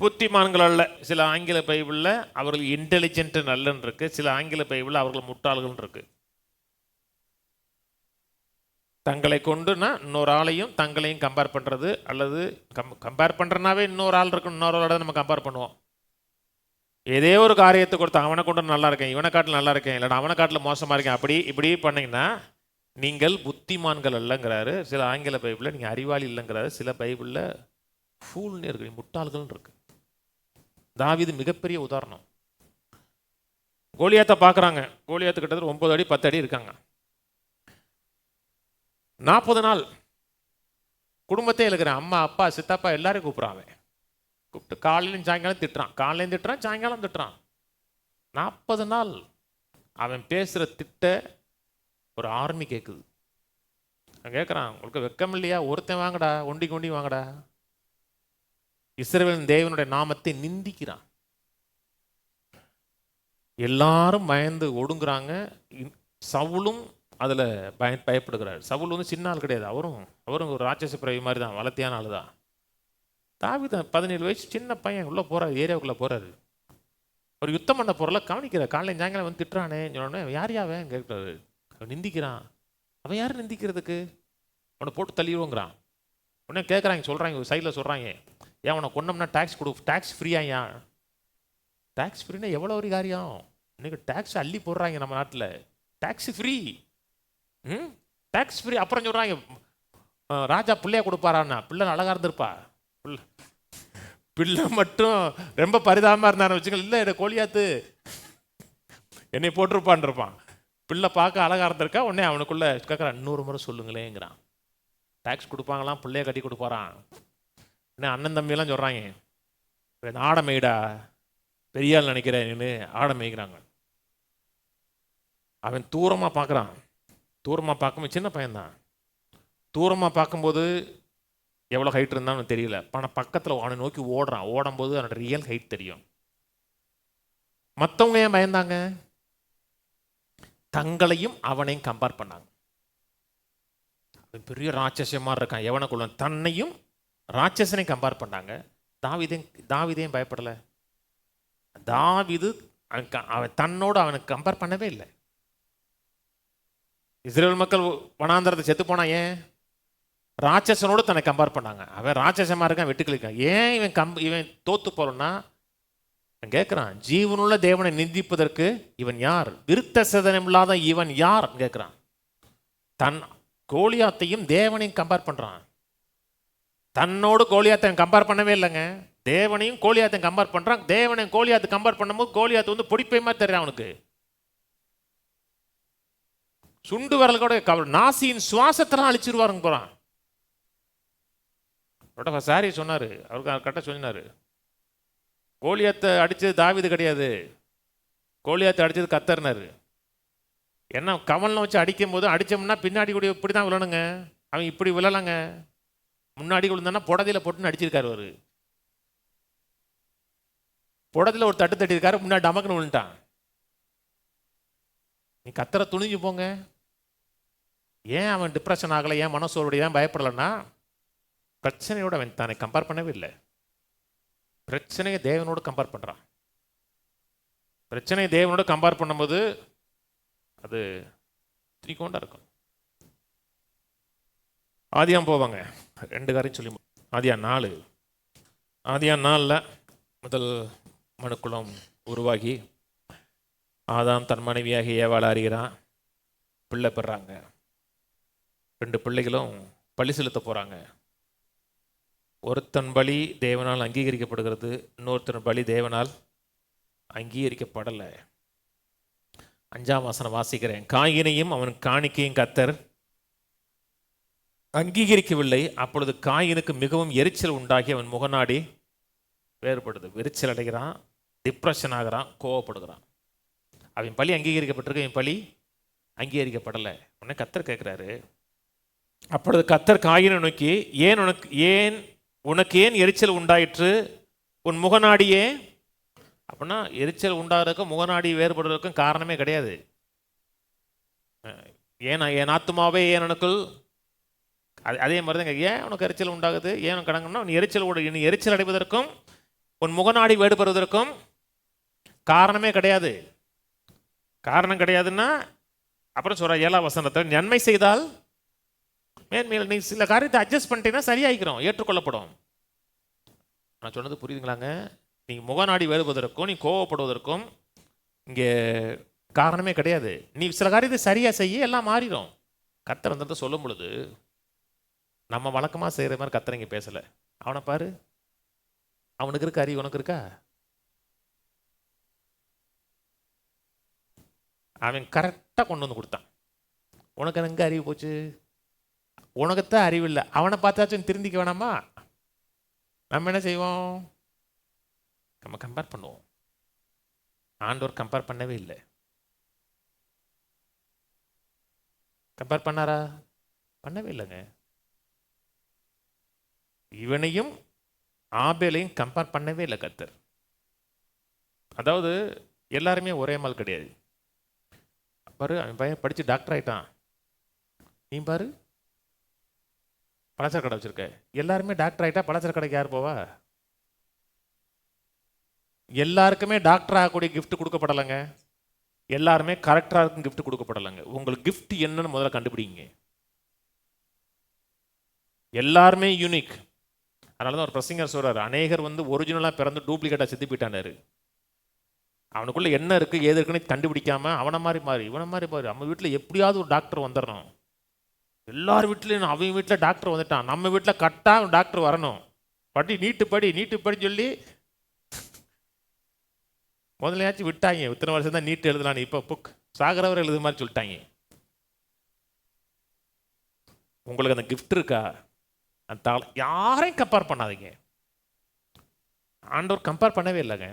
புத்திமான்கள் அல்ல. சில ஆங்கில பைபிளில் அவர்கள் இன்டெலிஜென்ட் நல்லன்னு இருக்கு, சில ஆங்கில பைபிளில் அவர்கள் முட்டாள்கள் இருக்கு. தங்களை கொண்டுனா இன்னொரு ஆளையும் தங்களையும் கம்பேர் பண்ணுறது, அல்லது கம்பேர் பண்ணுறனாவே இன்னொரு ஆள் இருக்கு, இன்னொரு ஆளோட நம்ம கம்பேர் பண்ணுவோம். ஏதே ஒரு காரியத்தை கொடுத்து அவனை கொண்டு நல்லா இருக்கேன், இவனை காட்டில் நல்லா இருக்கேன், இல்லைனா அவனை காட்டில் மோசமாக இருக்கேன், அப்படி இப்படி பண்ணிங்கன்னா நீங்கள் புத்திமான்கள் இல்லைங்கிறாரு. சில ஆங்கில பைபிளில் நீங்கள் அறிவாளி இல்லைங்கிறாரு. சில பைபிளில் ஃபூல்னு இருக்கு, முட்டாள்கள் இருக்கு. தாவீது மிகப்பெரிய உதாரணம். கோலியாத்தை பார்க்குறாங்க. கோலியாத்து கிட்டத்தட்ட 9 அடி 10 அடி இருக்காங்க. 40 நாள் குடும்பத்தே இருக்கிறேன், அம்மா அப்பா சித்தப்பா எல்லாரையும் கூப்பிட்றான். கூப்பிட்டு காலையிலும் சாயங்காலம் திட்டுறான், காலையிலும் திட்டுறான், சாயங்காலம் திட்டுறான். 40 நாள் அவன் பேசுகிற திட்ட ஒரு ஆர்மி கேட்குது. கேட்குறான், உங்களுக்கு வெக்கம் இல்லையா? ஒருத்தன் வாங்கடா, ஒண்டி வாங்கடா. இஸ்ரவேலின் தேவனுடைய நாமத்தை நிந்திக்கிறான். எல்லாரும் பயந்து ஒடுங்குறாங்க. சவுலும் அதில் பயப்படுகிறார். சவுல் வந்து சின்ன ஆள் கிடையாது, அவரும் ஒரு ராட்சச பிறவி மாதிரி தான், வளர்த்தியான ஆள் தான். தாவீது 17 வயசு சின்ன பையன் உள்ளே போகிறார், ஏரியாவுக்குள்ளே போகிறாரு. ஒரு யுத்தம் பண்ண போகிறல கவனிக்கிறார். காலையில் சாயங்காலம் வந்து திட்டுறானே சொன்னோடனே, யார் யாவன் கேட்குறாரு. அவன் நிந்திக்கிறான். அவன் யார் நிந்திக்கிறதுக்கு? அவனை போட்டு தள்ளிடுவோங்கிறான். உடனே கேட்குறாங்க, சொல்கிறாங்க, சைடில் சொல்கிறாங்க, ஏன் அவனை கொண்டோம்னா டேக்ஸ் ஃப்ரீயா? ஏன் டேக்ஸ் ஃப்ரீனா எவ்வளோ ஒரு காரியம்? இன்னைக்கு டேக்ஸ் அள்ளி போடுறாங்க நம்ம நாட்டில். Tax free, tax free. அப்புறம் சொல்கிறாங்க, ராஜா பிள்ளையா கொடுப்பாரான்னா, பிள்ளை அழகாக இருந்திருப்பா, பிள்ளை மட்டும் ரொம்ப பரிதாபமாக இருந்தான்னு வச்சுக்கோங்க. இல்லை கோலியாத்து என்னை போட்டிருப்பான் இருப்பான். பிள்ளை பார்க்க அழகாக இருந்திருக்கா. உடனே அவனுக்குள்ளே கேட்குறான், 100 முறை சொல்லுங்களேங்கிறான். டேக்ஸ் கொடுப்பாங்களாம், பிள்ளைய கட்டி கொடுப்பாரான். என்ன அண்ணன் தம்பியெல்லாம் சொல்கிறாங்க, ஆடை மேய்டா, பெரியாள் நினைக்கிறேன்னு ஆடை மேய்க்கிறாங்க. அவன் தூரமாக பார்க்குறான். தூரமாக பார்க்கும்போது சின்ன பையன்தான். தூரமாக பார்க்கும்போது எவ்வளோ ஹைட் இருந்தான்னு தெரியல. ஆனால் பக்கத்தில் அவனை நோக்கி ஓடுறான். ஓடும்போது அவனோட ரியல் ஹைட் தெரியும். மற்றவங்க ஏன் பயந்தாங்க? தங்களையும் அவனையும் கம்பேர் பண்ணாங்க. பெரிய ராட்சசமாக இருக்கான், எவனுக்குள்ள தன்னையும் ராட்சசனையும் கம்பேர் பண்ணாங்க. தாவீதையும் பயப்படலை. தாவீது அவன் தன்னோடு அவனுக்கு கம்பேர் பண்ணவே இல்லை. இஸ்ரேல் மக்கள் வனாந்தரத்தை செத்து போனா ஏன்? ராட்சசனோடு தன்னை கம்பேர் பண்ணாங்க. அவன் ராட்சசமாக இருக்கான், வெட்டுக்களிக்கான். ஏன் இவன் தோத்து போறோம்னா, கேட்குறான், ஜீவனுள்ள தேவனை நிந்திப்பதற்கு இவன் யார்? விருத்த சேதனம் இல்லாத இவன் யார் கேட்குறான். தன் கோலியாத்தையும் தேவனையும் கம்பேர் பண்ணுறான். தன்னோடு கோலியாத்தை கம்பேர் பண்ணவே இல்லைங்க. தேவனையும் கோலியாத்தையும் கம்பேர் பண்ணுறான். தேவனையும் கோலியாத்தை கம்பேர் பண்ணும்போது கோலியாத்து வந்து பொடிப்பை மாதிரி தெரியும் அவனுக்கு. சுண்டு வரல கூட நாசியின் சுவாசத்தெல்லாம் அழிச்சிருவாருங்க போகிறான். சாரி சொன்னார், அவருக்கு கரெக்டாக சொன்னார், கோலியாத்தை அடித்தது தாவீது கிடையாது, கோலியாத்தை அடித்தது கர்த்தர்னாரு. ஏன்னா கவனில் வச்சு அடிக்கும் போது அடித்தோம்னா பின்னாடி கூட இப்படி தான் விழணுங்க. அவன் இப்படி விழலைங்க, முன்னாடி விழுந்தானா புடதையில் போட்டுன்னு அடிச்சிருக்காரு. ஒரு புடத்தில் ஒரு தட்டு தட்டியிருக்காரு, முன்னாடி டமக்குன்னு விழுந்துட்டான். நீ கத்தரை துணிஞ்சு போங்க. ஏன் அவன் டிப்ரெஷன் ஆகலை, ஏன் மனசோருடைய ஏன் பயப்படலைன்னா பிரச்சனையோட அவன் தானே கம்பேர் பண்ணவே இல்லை. பிரச்சனையை தேவனோடு கம்பேர் பண்ணுறான். பிரச்சனையை தேவனோட கம்பேர் பண்ணும்போது அது தூக்கொண்டா இருக்கும். ஆதியாம் போவாங்க, 2 காரியம் சொல்லி. ஆதியாம் 4. ஆதியாம் 4 முதல் மனுக்குளம் உருவாகி ஆதாம் தன் மனைவியாகி ஏவாளை அறிகிறான், பிள்ளை பெறாங்க. 2 பிள்ளைகளும் பழி செலுத்த போகிறாங்க. ஒருத்தன் பலி தேவனால் அங்கீகரிக்கப்படுகிறது, இன்னொருத்தன் பலி தேவனால் அங்கீகரிக்கப்படலை. 5ஆம் வசனம் வாசிக்கிறேன். காயினையும் அவன் காணிக்கையும் கர்த்தர் அங்கீகரிக்கவில்லை. அப்பொழுது காயினுக்கு மிகவும் எரிச்சல் உண்டாகி அவன் முகநாடி வேறுபடுது. எரிச்சல் அடைகிறான், டிப்ரெஷன் ஆகிறான், கோவப்படுகிறான். அவன் பலி அங்கீகரிக்கப்பட்டிருக்கு, அவன் பலி அங்கீகரிக்கப்படலை. உடனே கர்த்தர் கேட்குறாரு. அப்பொழுது கர்த்தர் காயினை நோக்கி, உனக்கு ஏன் எரிச்சல் உண்டாயிற்று, உன் முகநாடியே. அப்படின்னா எரிச்சல் உண்டாகிறதுக்கும் முகநாடி வேறுபடுறதுக்கும் காரணமே கிடையாது. ஏன் என் ஆத்துமாவே ஏன் எனக்குள், அதே மாதிரி தான் ஏன் உனக்கு எரிச்சல் உண்டாகுது, ஏன் கடங்கன்னா நீ எரிச்சல் அடைவதற்கும் உன் முகநாடி வேறுபடுவதற்கும் காரணமே கிடையாது. காரணம் கிடையாதுன்னா அப்புறம் சொல்ற 7ஆம் வசனத்தில், நன்மை செய்தால் மேன்மேல் நீ சில காரியத்தை அட்ஜஸ்ட் பண்ணிட்டீங்கன்னா சரியாயிக்கிறோம், ஏற்றுக்கொள்ளப்படும். நான் சொன்னது புரியுதுங்களாங்க? நீ முகநாடி வேறுவதற்கும் நீ கோவப்படுவதற்கும் இங்கே காரணமே கிடையாது. நீ சில காரியத்தை சரியாக செய்ய எல்லாம் மாறிடும். கர்த்தர் வந்து சொல்லும் பொழுது நம்ம வழக்கமாக செய்கிற மாதிரி கர்த்தர் இங்கே பேசலை. அவனை பாரு, அவனுக்கு இருக்க அறிவு உனக்கு இருக்கா? அவன் கரெக்டாக கொண்டு வந்து கொடுத்தான். உனக்கு எங்கே அறிவு போச்சு? உனக்குத்தான் அறிவு இல்லை. அவனை பார்த்தாச்சும் திருந்திக்க வேணாமா? நம்ம என்ன செய்வோம்? நம்ம கம்பேர் பண்ணுவோம். ஆண்டவர் கம்பேர் பண்ணவே இல்லை. கம்பேர் பண்ணாரா? பண்ணவே இல்லைங்க. இவனையும் ஆபேலையும் கம்பேர் பண்ணவே இல்லை கர்த்தர். அதாவது எல்லாருமே ஒரே மாதிரி கிடையாது. பாரு, அவன் பையன் படித்து டாக்டர் ஆகிட்டான், நீ பாரு பலசர கடை வச்சுருக்க. எல்லாருமே டாக்டர் ஆகிட்டா பலசர கடைக்கு யார் போவா? எல்லாருக்குமே டாக்டர் ஆகக்கூடிய கிஃப்ட் கொடுக்கப்படலைங்க. எல்லாருமே கரெக்டாக இருக்கும் கிஃப்ட் கொடுக்கப்படலைங்க. உங்களுக்கு கிஃப்ட் என்னன்னு முதல்ல கண்டுபிடிங்க. எல்லாருமே யூனிக். அதனால தான் ஒரு பிரசங்கர் சொல்கிறார், அநேகர் வந்து ஒரிஜினலாக பிறந்து டூப்ளிகேட்டாக செத்து போயிட்டானாரு. அவனுக்குள்ளே என்ன இருக்குது ஏது இருக்குன்னு கண்டுபிடிக்காம அவனை மாதிரி மாறி இவனை மாதிரி மாறி நம்ம வீட்டில் எப்படியாவது ஒரு டாக்டர் வந்துடணும். எல்லார் வீட்லேயும் அவன் வீட்டில் டாக்டர் வந்துட்டான், நம்ம வீட்டில் கட்டாக டாக்டர் வரணும். நீட்டு படின்னு சொல்லி முதலையாச்சும் விட்டாங்க. இத்தனை வருஷம் தான் நீட் எழுதலான்னு, இப்போ புக் சாகரவர் எழுது மாதிரி சொல்லிட்டாங்க. உங்களுக்கு அந்த கிஃப்ட் இருக்கா? அந்த யாரையும் கம்பேர் பண்ணாதீங்க. ஆண்டவர் கம்பேர் பண்ணவே இல்லைங்க.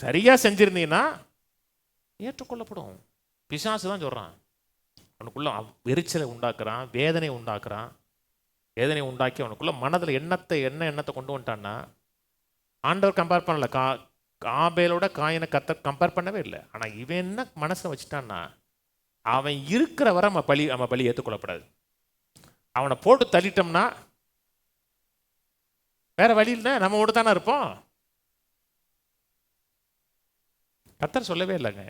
சரியாக செஞ்சுருந்தீங்கன்னா ஏற்றுக்கொள்ளப்படும். பிசாசு தான் சொல்கிறான், அவனுக்குள்ள எரிச்சலை உண்டாக்குறான், வேதனை உண்டாக்குறான். வேதனை உண்டாக்கி அவனுக்குள்ள மனதில் எண்ணத்தை கொண்டு வந்துட்டான்னா ஆண்டவர் கம்பேர் பண்ணல. ஆபேலோட காயினை கர்த்தர் கம்பேர் பண்ணவே இல்லை. ஆனால் இவன் என்ன மனசை வச்சுட்டான்னா, அவன் இருக்கிற வரை நம்ம பலி ஏற்றுக்கொள்ளப்படாது. அவனை போட்டு தள்ளிட்டோம்னா வேற வழி இல்லை, நம்ம ஓடு தானே இருப்போம். கர்த்தர் சொல்லவே இல்லைங்க.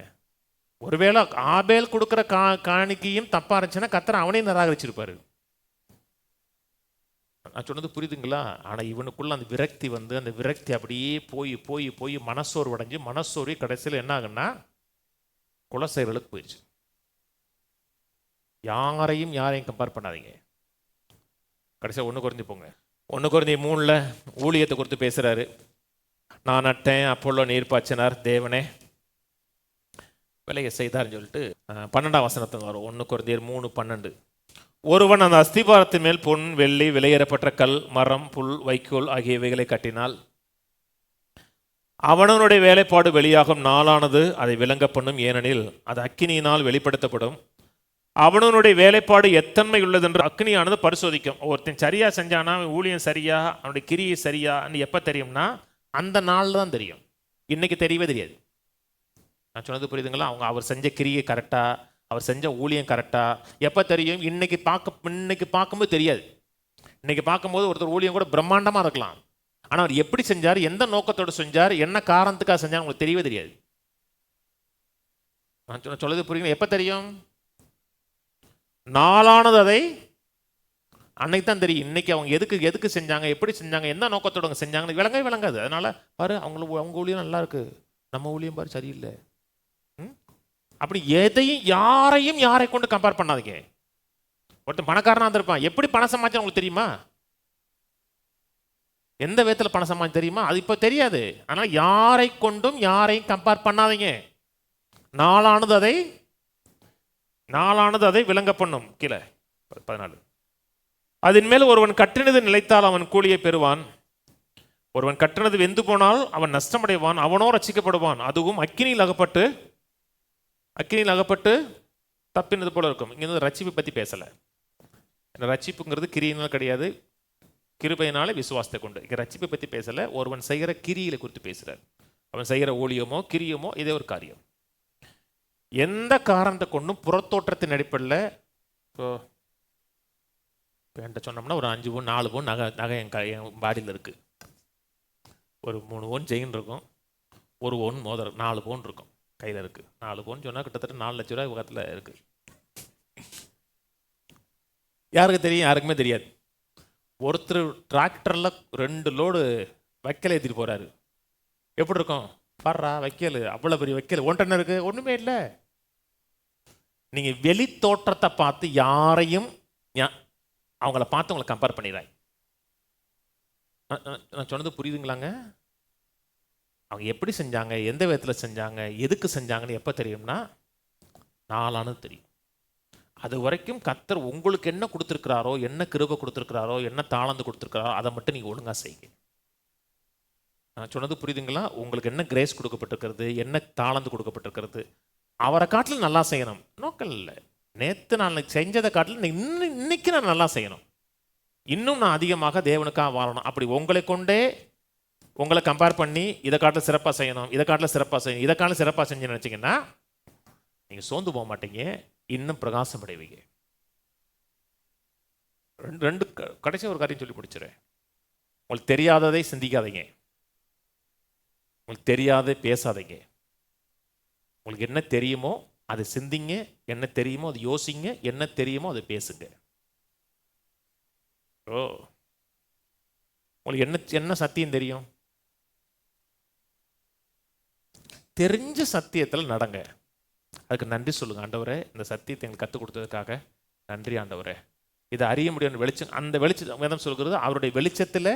ஒருவேளை ஆபேல் கொடுக்குற காணிக்கையும் தப்பா இருந்துச்சுன்னா கர்த்தர் அவனையும் நிராகரிச்சிருப்பாரு. நான் சொன்னது புரியுதுங்களா? ஆனால் இவனுக்குள்ள அந்த விரக்தி அப்படியே போய் மனசோர்வு அடைஞ்சு மனசோர்வு கடைசியில் என்ன ஆகுன்னா கொலை செயல்களுக்கு போயிடுச்சு. யாரையும் கம்பேர் பண்ணாதீங்க. கடைசியாக 1 கொரிந்தியர் போங்க. 1 கொரிந்தியர் 3 ஊழியத்தை குறித்து பேசுகிறாரு. நான் நட்டேன், அப்பொல்லோ நீர் பாய்ச்சினார், தேவனே விலையை செய்தார்னு சொல்லிட்டு 12ஆம் வசனத்துக்கு வரும். 1 கொரிந்தியர் 3:12. ஒருவன் அந்த அஸ்திபாரத்தின் மேல் பொன் வெள்ளி விலையேறப்பட்ட கல் மரம் புல் வைக்கோல் ஆகியவைகளை கட்டினால் அவனவனுடைய வேலைப்பாடு வெளியாகும் நாளானது அதை விளங்க பண்ணும், ஏனெனில் அது அக்கினியினால் வெளிப்படுத்தப்படும். அவனவனுடைய வேலைப்பாடு எத்தன்மை உள்ளது என்று அக்னியானது பரிசோதிக்கும். ஒருத்தன் சரியா செஞ்சானா, அவன் ஊழியம் சரியா, அவனுடைய கிரியை சரியான்னு எப்போ தெரியும்னா அந்த நாள் தான் தெரியும். இன்னைக்கு தெரியவே தெரியாது. நான் சொன்னது புரியுதுங்களா? அவர் செஞ்ச கிரியை கரெக்டா, அவர் செஞ்ச ஊழியம் கரெக்டா எப்போ தெரியும்? இன்னைக்கு பார்க்கும்போது தெரியாது. இன்னைக்கு பார்க்கும்போது ஒருத்தர் ஊழியம் கூட பிரம்மாண்டமாக இருக்கலாம், ஆனால் அவர் எப்படி செஞ்சார், எந்த நோக்கத்தோடு செஞ்சார், என்ன காரணத்துக்காக செஞ்சார் உங்களுக்கு தெரியவே தெரியாது. நான் சொல்லுது புரியுங்க? எப்போ தெரியும்? நாளானது அதை அன்னைக்கு தான் தெரியும். இன்னைக்கு அவங்க எதுக்கு செஞ்சாங்க, எப்படி செஞ்சாங்க, எந்த நோக்கத்தோடு அவங்க செஞ்சாங்கன்னு விளங்கவே விளங்காது. அதனால பாரு, அவங்க ஊழியம் நல்லா இருக்கு, நம்ம ஊழியம் பாரு சரியில்லை. அப்படி யாரையும் யாரை கொண்டு கம்பேர் பண்ணாதீங்க. ஒருத்தன் பணக்காரனா இருப்பான், எப்படி பணம் சம்பாதிச்சா உங்களுக்கு தெரியுமா? எந்த விதத்தில் பணம் சம்பாதிச்சு தெரியுமா? அது இப்போ தெரியாது. ஆனால் யாரை கொண்டும் யாரையும் கம்பேர் பண்ணாதீங்க. நாளானது அதை விளங்க பண்ணும். கீழே 14. அதன் மேல் ஒருவன் கட்டினது நிலைத்தால் அவன் கூலியை பெறுவான், ஒருவன் கட்டினது வெந்து போனால் அவன் நஷ்டமடைவான், அவனோ ரட்சிக்கப்படுவான், அதுவும் அக்கினியில் அகப்பட்டு தப்பினது போல இருக்கும். இங்கே ரட்சிப்பை பற்றி பேசலை. ரட்சிப்புங்கிறது கிரியினால் கிடையாது, கிருபையினால விசுவாசத்தை கொண்டு. இங்கே ரட்சிப்பை பற்றி பேசலை, ஒருவன் செய்கிற கிரியில குறித்து பேசுகிறார். அவன் செய்கிற ஊழியமோ கிரியமோ இதே ஒரு காரியம். எந்த காரணத்தை கொண்டும் புறத்தோற்றத்தின் அடிப்படையில் இப்போ என்கிட்ட சொன்னோம்னா ஒரு 5 பவுன் 4 பவுன் நகை என் பாடியில் இருக்குது. ஒரு 3 பவுன் செயின் இருக்கும், 1 பவுன் மோதிரம், 4 பவுன் இருக்கும் கையில் இருக்குது. 4 பவுன் சொன்னால் கிட்டத்தட்ட 4 லட்ச ரூபாய் பக்கத்தில் இருக்குது. யாருக்கு தெரியும்? யாருக்குமே தெரியாது. ஒருத்தர் டிராக்டரில் 2 லோடு வைக்கல் ஏற்றிட்டு போகிறாரு. எப்படி இருக்கும்? பாடுறா வைக்கல், அவ்வளோ பெரிய வைக்கல், 1 டன் இருக்குது, ஒன்றுமே இல்லை. நீங்கள் வெளி தோற்றத்தை பார்த்து யாரையும் அவங்கள பார்த்து உங்களை கம்பேர் பண்ணிடுறாங்க. நான் சொன்னது புரியுதுங்களாங்க? அவங்க எப்படி செஞ்சாங்க, எந்த விதத்தில் செஞ்சாங்க, எதுக்கு செஞ்சாங்கன்னு எப்போ தெரியும்னா நாளானது தெரியும். அது வரைக்கும் கர்த்தர் உங்களுக்கு என்ன கொடுத்துருக்கிறாரோ, என்ன கிருபை கொடுத்துருக்கிறாரோ, என்ன தாளந்து கொடுத்துருக்கிறாரோ அதை மட்டும் நீங்கள் ஒழுங்காக செய்யுங்க. நான் சொன்னது புரியுதுங்களா? உங்களுக்கு என்ன கிரேஸ் கொடுக்கப்பட்டிருக்கிறது, என்ன தாளந்து கொடுக்கப்பட்டிருக்கிறது, அவரை காட்டிலும் நல்லா செய்யணும். நோக்கம் இல்லை, நேற்று நான் செஞ்சதை காட்டிலும் இன்னைக்கு நான் நல்லா செய்யணும், இன்னும் நான் அதிகமாக தேவனுக்காக வாழணும். அப்படி உங்களை கொண்டே உங்களை கம்பேர் பண்ணி இதை காட்டில் சிறப்பாக செய்யணும், இதை காட்டில் சிறப்பாக செய்யணும், இதை காட்டில் சிறப்பாக செஞ்சு நினச்சிங்கன்னா நீங்கள் சோர்ந்து போக மாட்டீங்க, இன்னும் பிரகாசம் அடைவீங்க. ரெண்டு கடைசி ஒரு காரியம் சொல்லி முடிச்சிடுறேன். உங்களுக்கு தெரியாததை சிந்திக்காதீங்க, உங்களுக்கு தெரியாததை பேசாதீங்க. உங்களுக்கு என்ன தெரியுமோ அதை சிந்திங்க, என்ன தெரியுமோ அதை யோசிங்க, என்ன தெரியுமோ அதை பேசுங்க. உங்களுக்கு என்ன சத்தியம் தெரியும்? தெரிஞ்ச சத்தியத்தில் நடங்க. அதுக்கு நன்றி சொல்லுங்க. ஆண்டவரே, இந்த சத்தியத்தை எங்களுக்கு கற்றுக் கொடுத்ததுக்காக நன்றி ஆண்டவரே. இதை அறிய முடியும் வெளிச்சம், அந்த வெளிச்சம் வேதம் சொல்கிறது, அவருடைய வெளிச்சத்தில்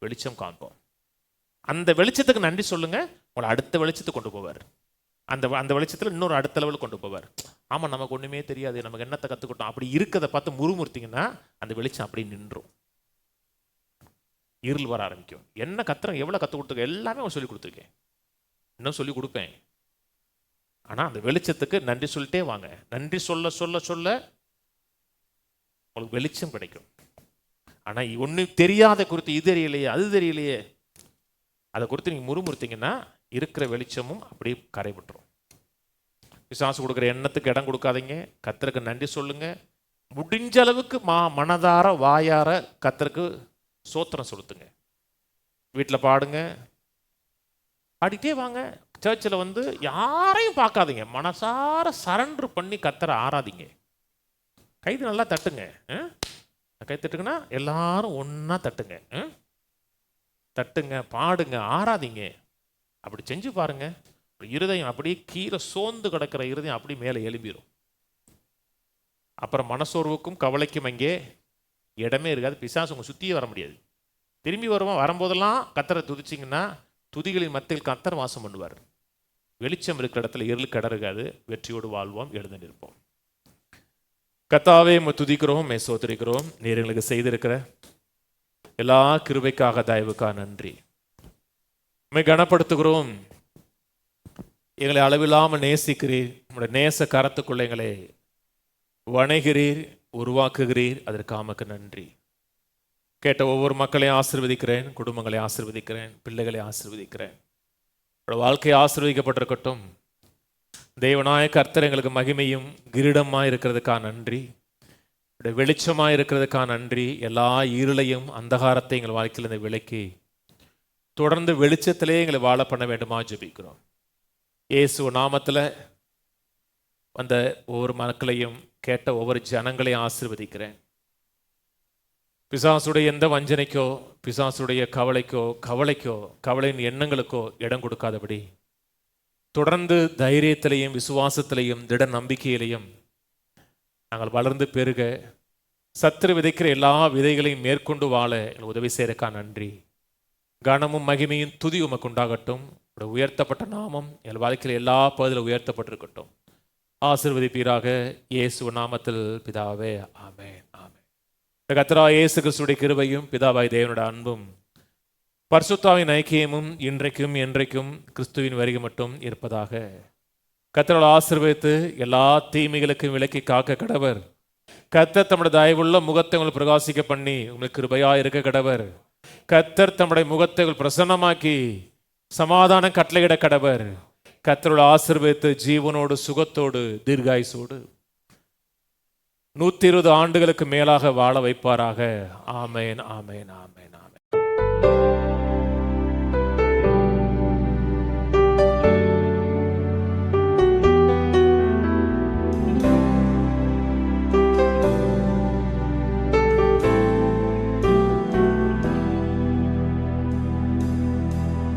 வெளிச்சம் காண்போம். அந்த வெளிச்சத்துக்கு நன்றி சொல்லுங்க, உங்களை அடுத்த வெளிச்சத்துக்கு கொண்டு போவார். அந்த வெளிச்சத்தில் இன்னொரு அடுத்த லெவலுக்கு கொண்டு போவார். ஆமாம், நமக்கு ஒன்றுமே தெரியாது, நமக்கு என்னத்தை கற்றுக்கிட்டோம் அப்படி இருக்கிறத பார்த்து முறுமுறுத்திங்கன்னா அந்த வெளிச்சம் அப்படி நின்றும், இருள் வர ஆரம்பிக்கும். என்ன கத்துறேன், எவ்வளோ கற்றுக் கொடுத்துருக்கேன், எல்லாமே அவன் சொல்லி கொடுத்துருக்கேன், இன்னும் சொல்லி கொடுப்பேன். ஆனால் அந்த வெளிச்சத்துக்கு நன்றி சொல்லிட்டே வாங்க. நன்றி சொல்ல சொல்ல சொல்ல உங்களுக்கு வெளிச்சம் கிடைக்கும். ஆனால் ஒன்றும் தெரியாத குறித்து, இது தெரியலையே அது தெரியலையே அதை குறித்து நீங்கள் முறுமுறுத்தீங்கன்னா இருக்கிற வெளிச்சமும் அப்படியே கரைபட்டுரும். பிசாசு கொடுக்குற எண்ணத்துக்கு இடம் கொடுக்காதீங்க, கர்த்தருக்கு நன்றி சொல்லுங்க. முடிஞ்ச அளவுக்கு மனதார வாயார கர்த்தருக்கு சோத்திரம் செலுத்துங்க. வீட்டில் பாடுங்க, பாடிட்டே வாங்க. சர்ச்சில் வந்து யாரையும் பார்க்காதீங்க, மனசார சரண்டர் பண்ணி கர்த்தரை ஆராதிங்க. கைது நல்லா தட்டுங்க, கை தட்டுங்கன்னா எல்லாரும் ஒன்றா தட்டுங்க, தட்டுங்க, பாடுங்க, ஆராதிங்க. அப்படி செஞ்சு பாருங்க, இருதயம் அப்படியே கீழே சோர்ந்து கிடக்கிற இருதயம் அப்படியே மேலே எழும்பிடும். அப்புறம் மனசோர்வுக்கும் கவலைக்கும் அங்கே இடமே இருக்காது. பிசாசு உங்க சுற்றியே வர முடியாது. திரும்பி வரும்போதெல்லாம் கர்த்தரை துதிச்சிங்கன்னா துதிகளின் மத்தியில் கர்த்தர் வாசம் பண்ணுவார். வெளிச்சம் இருக்கிற இடத்துல இருள் கிடருக்காது. வெற்றியோடு வாழ்வோம், எழுந்து நிற்போம். கர்த்தாவே, துதிக்கிறோம், சோதரிக்கிறோம். நீர் எங்களுக்கு செய்திருக்கிற எல்லா கிருபைக்காக, தயவுக்காக நன்றி. உம்மை கனப்படுத்துகிறோம். எங்களை அளவில்லாமல் நேசிக்கிறீர். உங்களுடைய நேச கரத்துக்குள்ள எங்களை வணைகிறீர், உருவாக்குகிறீர். அதற்கு ஆமக்கு நன்றி. கேட்ட ஒவ்வொரு மக்களையும் ஆசீர்வதிக்கிறேன், குடும்பங்களை ஆசீர்வதிக்கிறேன், பிள்ளைகளை ஆசீர்வதிக்கிறேன். வாழ்க்கை ஆசீர்வதிக்கப்பட்டிருக்கட்டும். தேவனாய கர்த்தர் எங்களுக்கு மகிமையும் கிரீடமாக இருக்கிறதுக்காக நன்றி. வெளிச்சமாக இருக்கிறதுக்காக நன்றி. எல்லா இருளையும் அந்தகாரத்தை எங்கள் வாழ்க்கையில் விலக்கி தொடர்ந்து வெளிச்சத்திலே எங்களை வாழ பண்ண வேண்டுமா ஜெபிக்கிறோம். இயேசு நாமத்தில் வந்த ஒவ்வொரு மக்களையும் கேட்ட ஒவ்வொரு ஜனங்களையும் ஆசீர்வதிக்கிறேன். பிசாசுடைய எந்த வஞ்சனைக்கோ, பிசாசுடைய கவலைக்கோ, கவலையின் எண்ணங்களுக்கோ இடம் கொடுக்காதபடி தொடர்ந்து தைரியத்திலையும் விசுவாசத்திலையும் திட நம்பிக்கையிலையும் நாங்கள் வளர்ந்து பெருக, சத்துரு விதைக்கிற எல்லா விதைகளையும் மேற்கொண்டு வாழ எங்களுக்கு உதவி செய்யறக்கா நன்றி. கனமும் மகிமையும் துதி உமக்கு உண்டாகட்டும். உயர்த்தப்பட்ட நாமம் என் வாழ்க்கையில் எல்லா பகுதியிலும் உயர்த்தப்பட்டிருக்கட்டும். ஆசீர்வதிப்பீராக இயேசு நாமத்தில் பிதாவே, ஆமென், ஆமென். கர்த்தராகிய இயேசு கிறிஸ்துவின் கிருபையும் பிதாவாகிய தேவனுடைய அன்பும் பரிசுத்தாவின் ஐக்கியமும் இன்றைக்கும் என்றைக்கும் கிறிஸ்துவின் வருகை மட்டும் இருப்பதாக. கர்த்தரால் ஆசீர்வதித்து எல்லா தீமைகளுக்கும் விலக்கி காக்க கடவர். கர்த்தர் தம்முடைய தயவுள்ள முகத்தை உங்களுக்கு பிரகாசிக்க பண்ணி உங்களுக்கு கிருபையா இருக்க கடவர். கர்த்தர் தம்முடைய முகத்தை பிரசன்னமாக்கி சமாதானம் கட்டளையிட கடவர். கர்த்தரோடு ஆசீர்வதித்து ஜீவனோடு சுகத்தோடு தீர்காயுசோடு 120 ஆண்டுகளுக்கு மேலாக வாழ வைப்பாராக. ஆமேன், ஆமேன், ஆமேன்.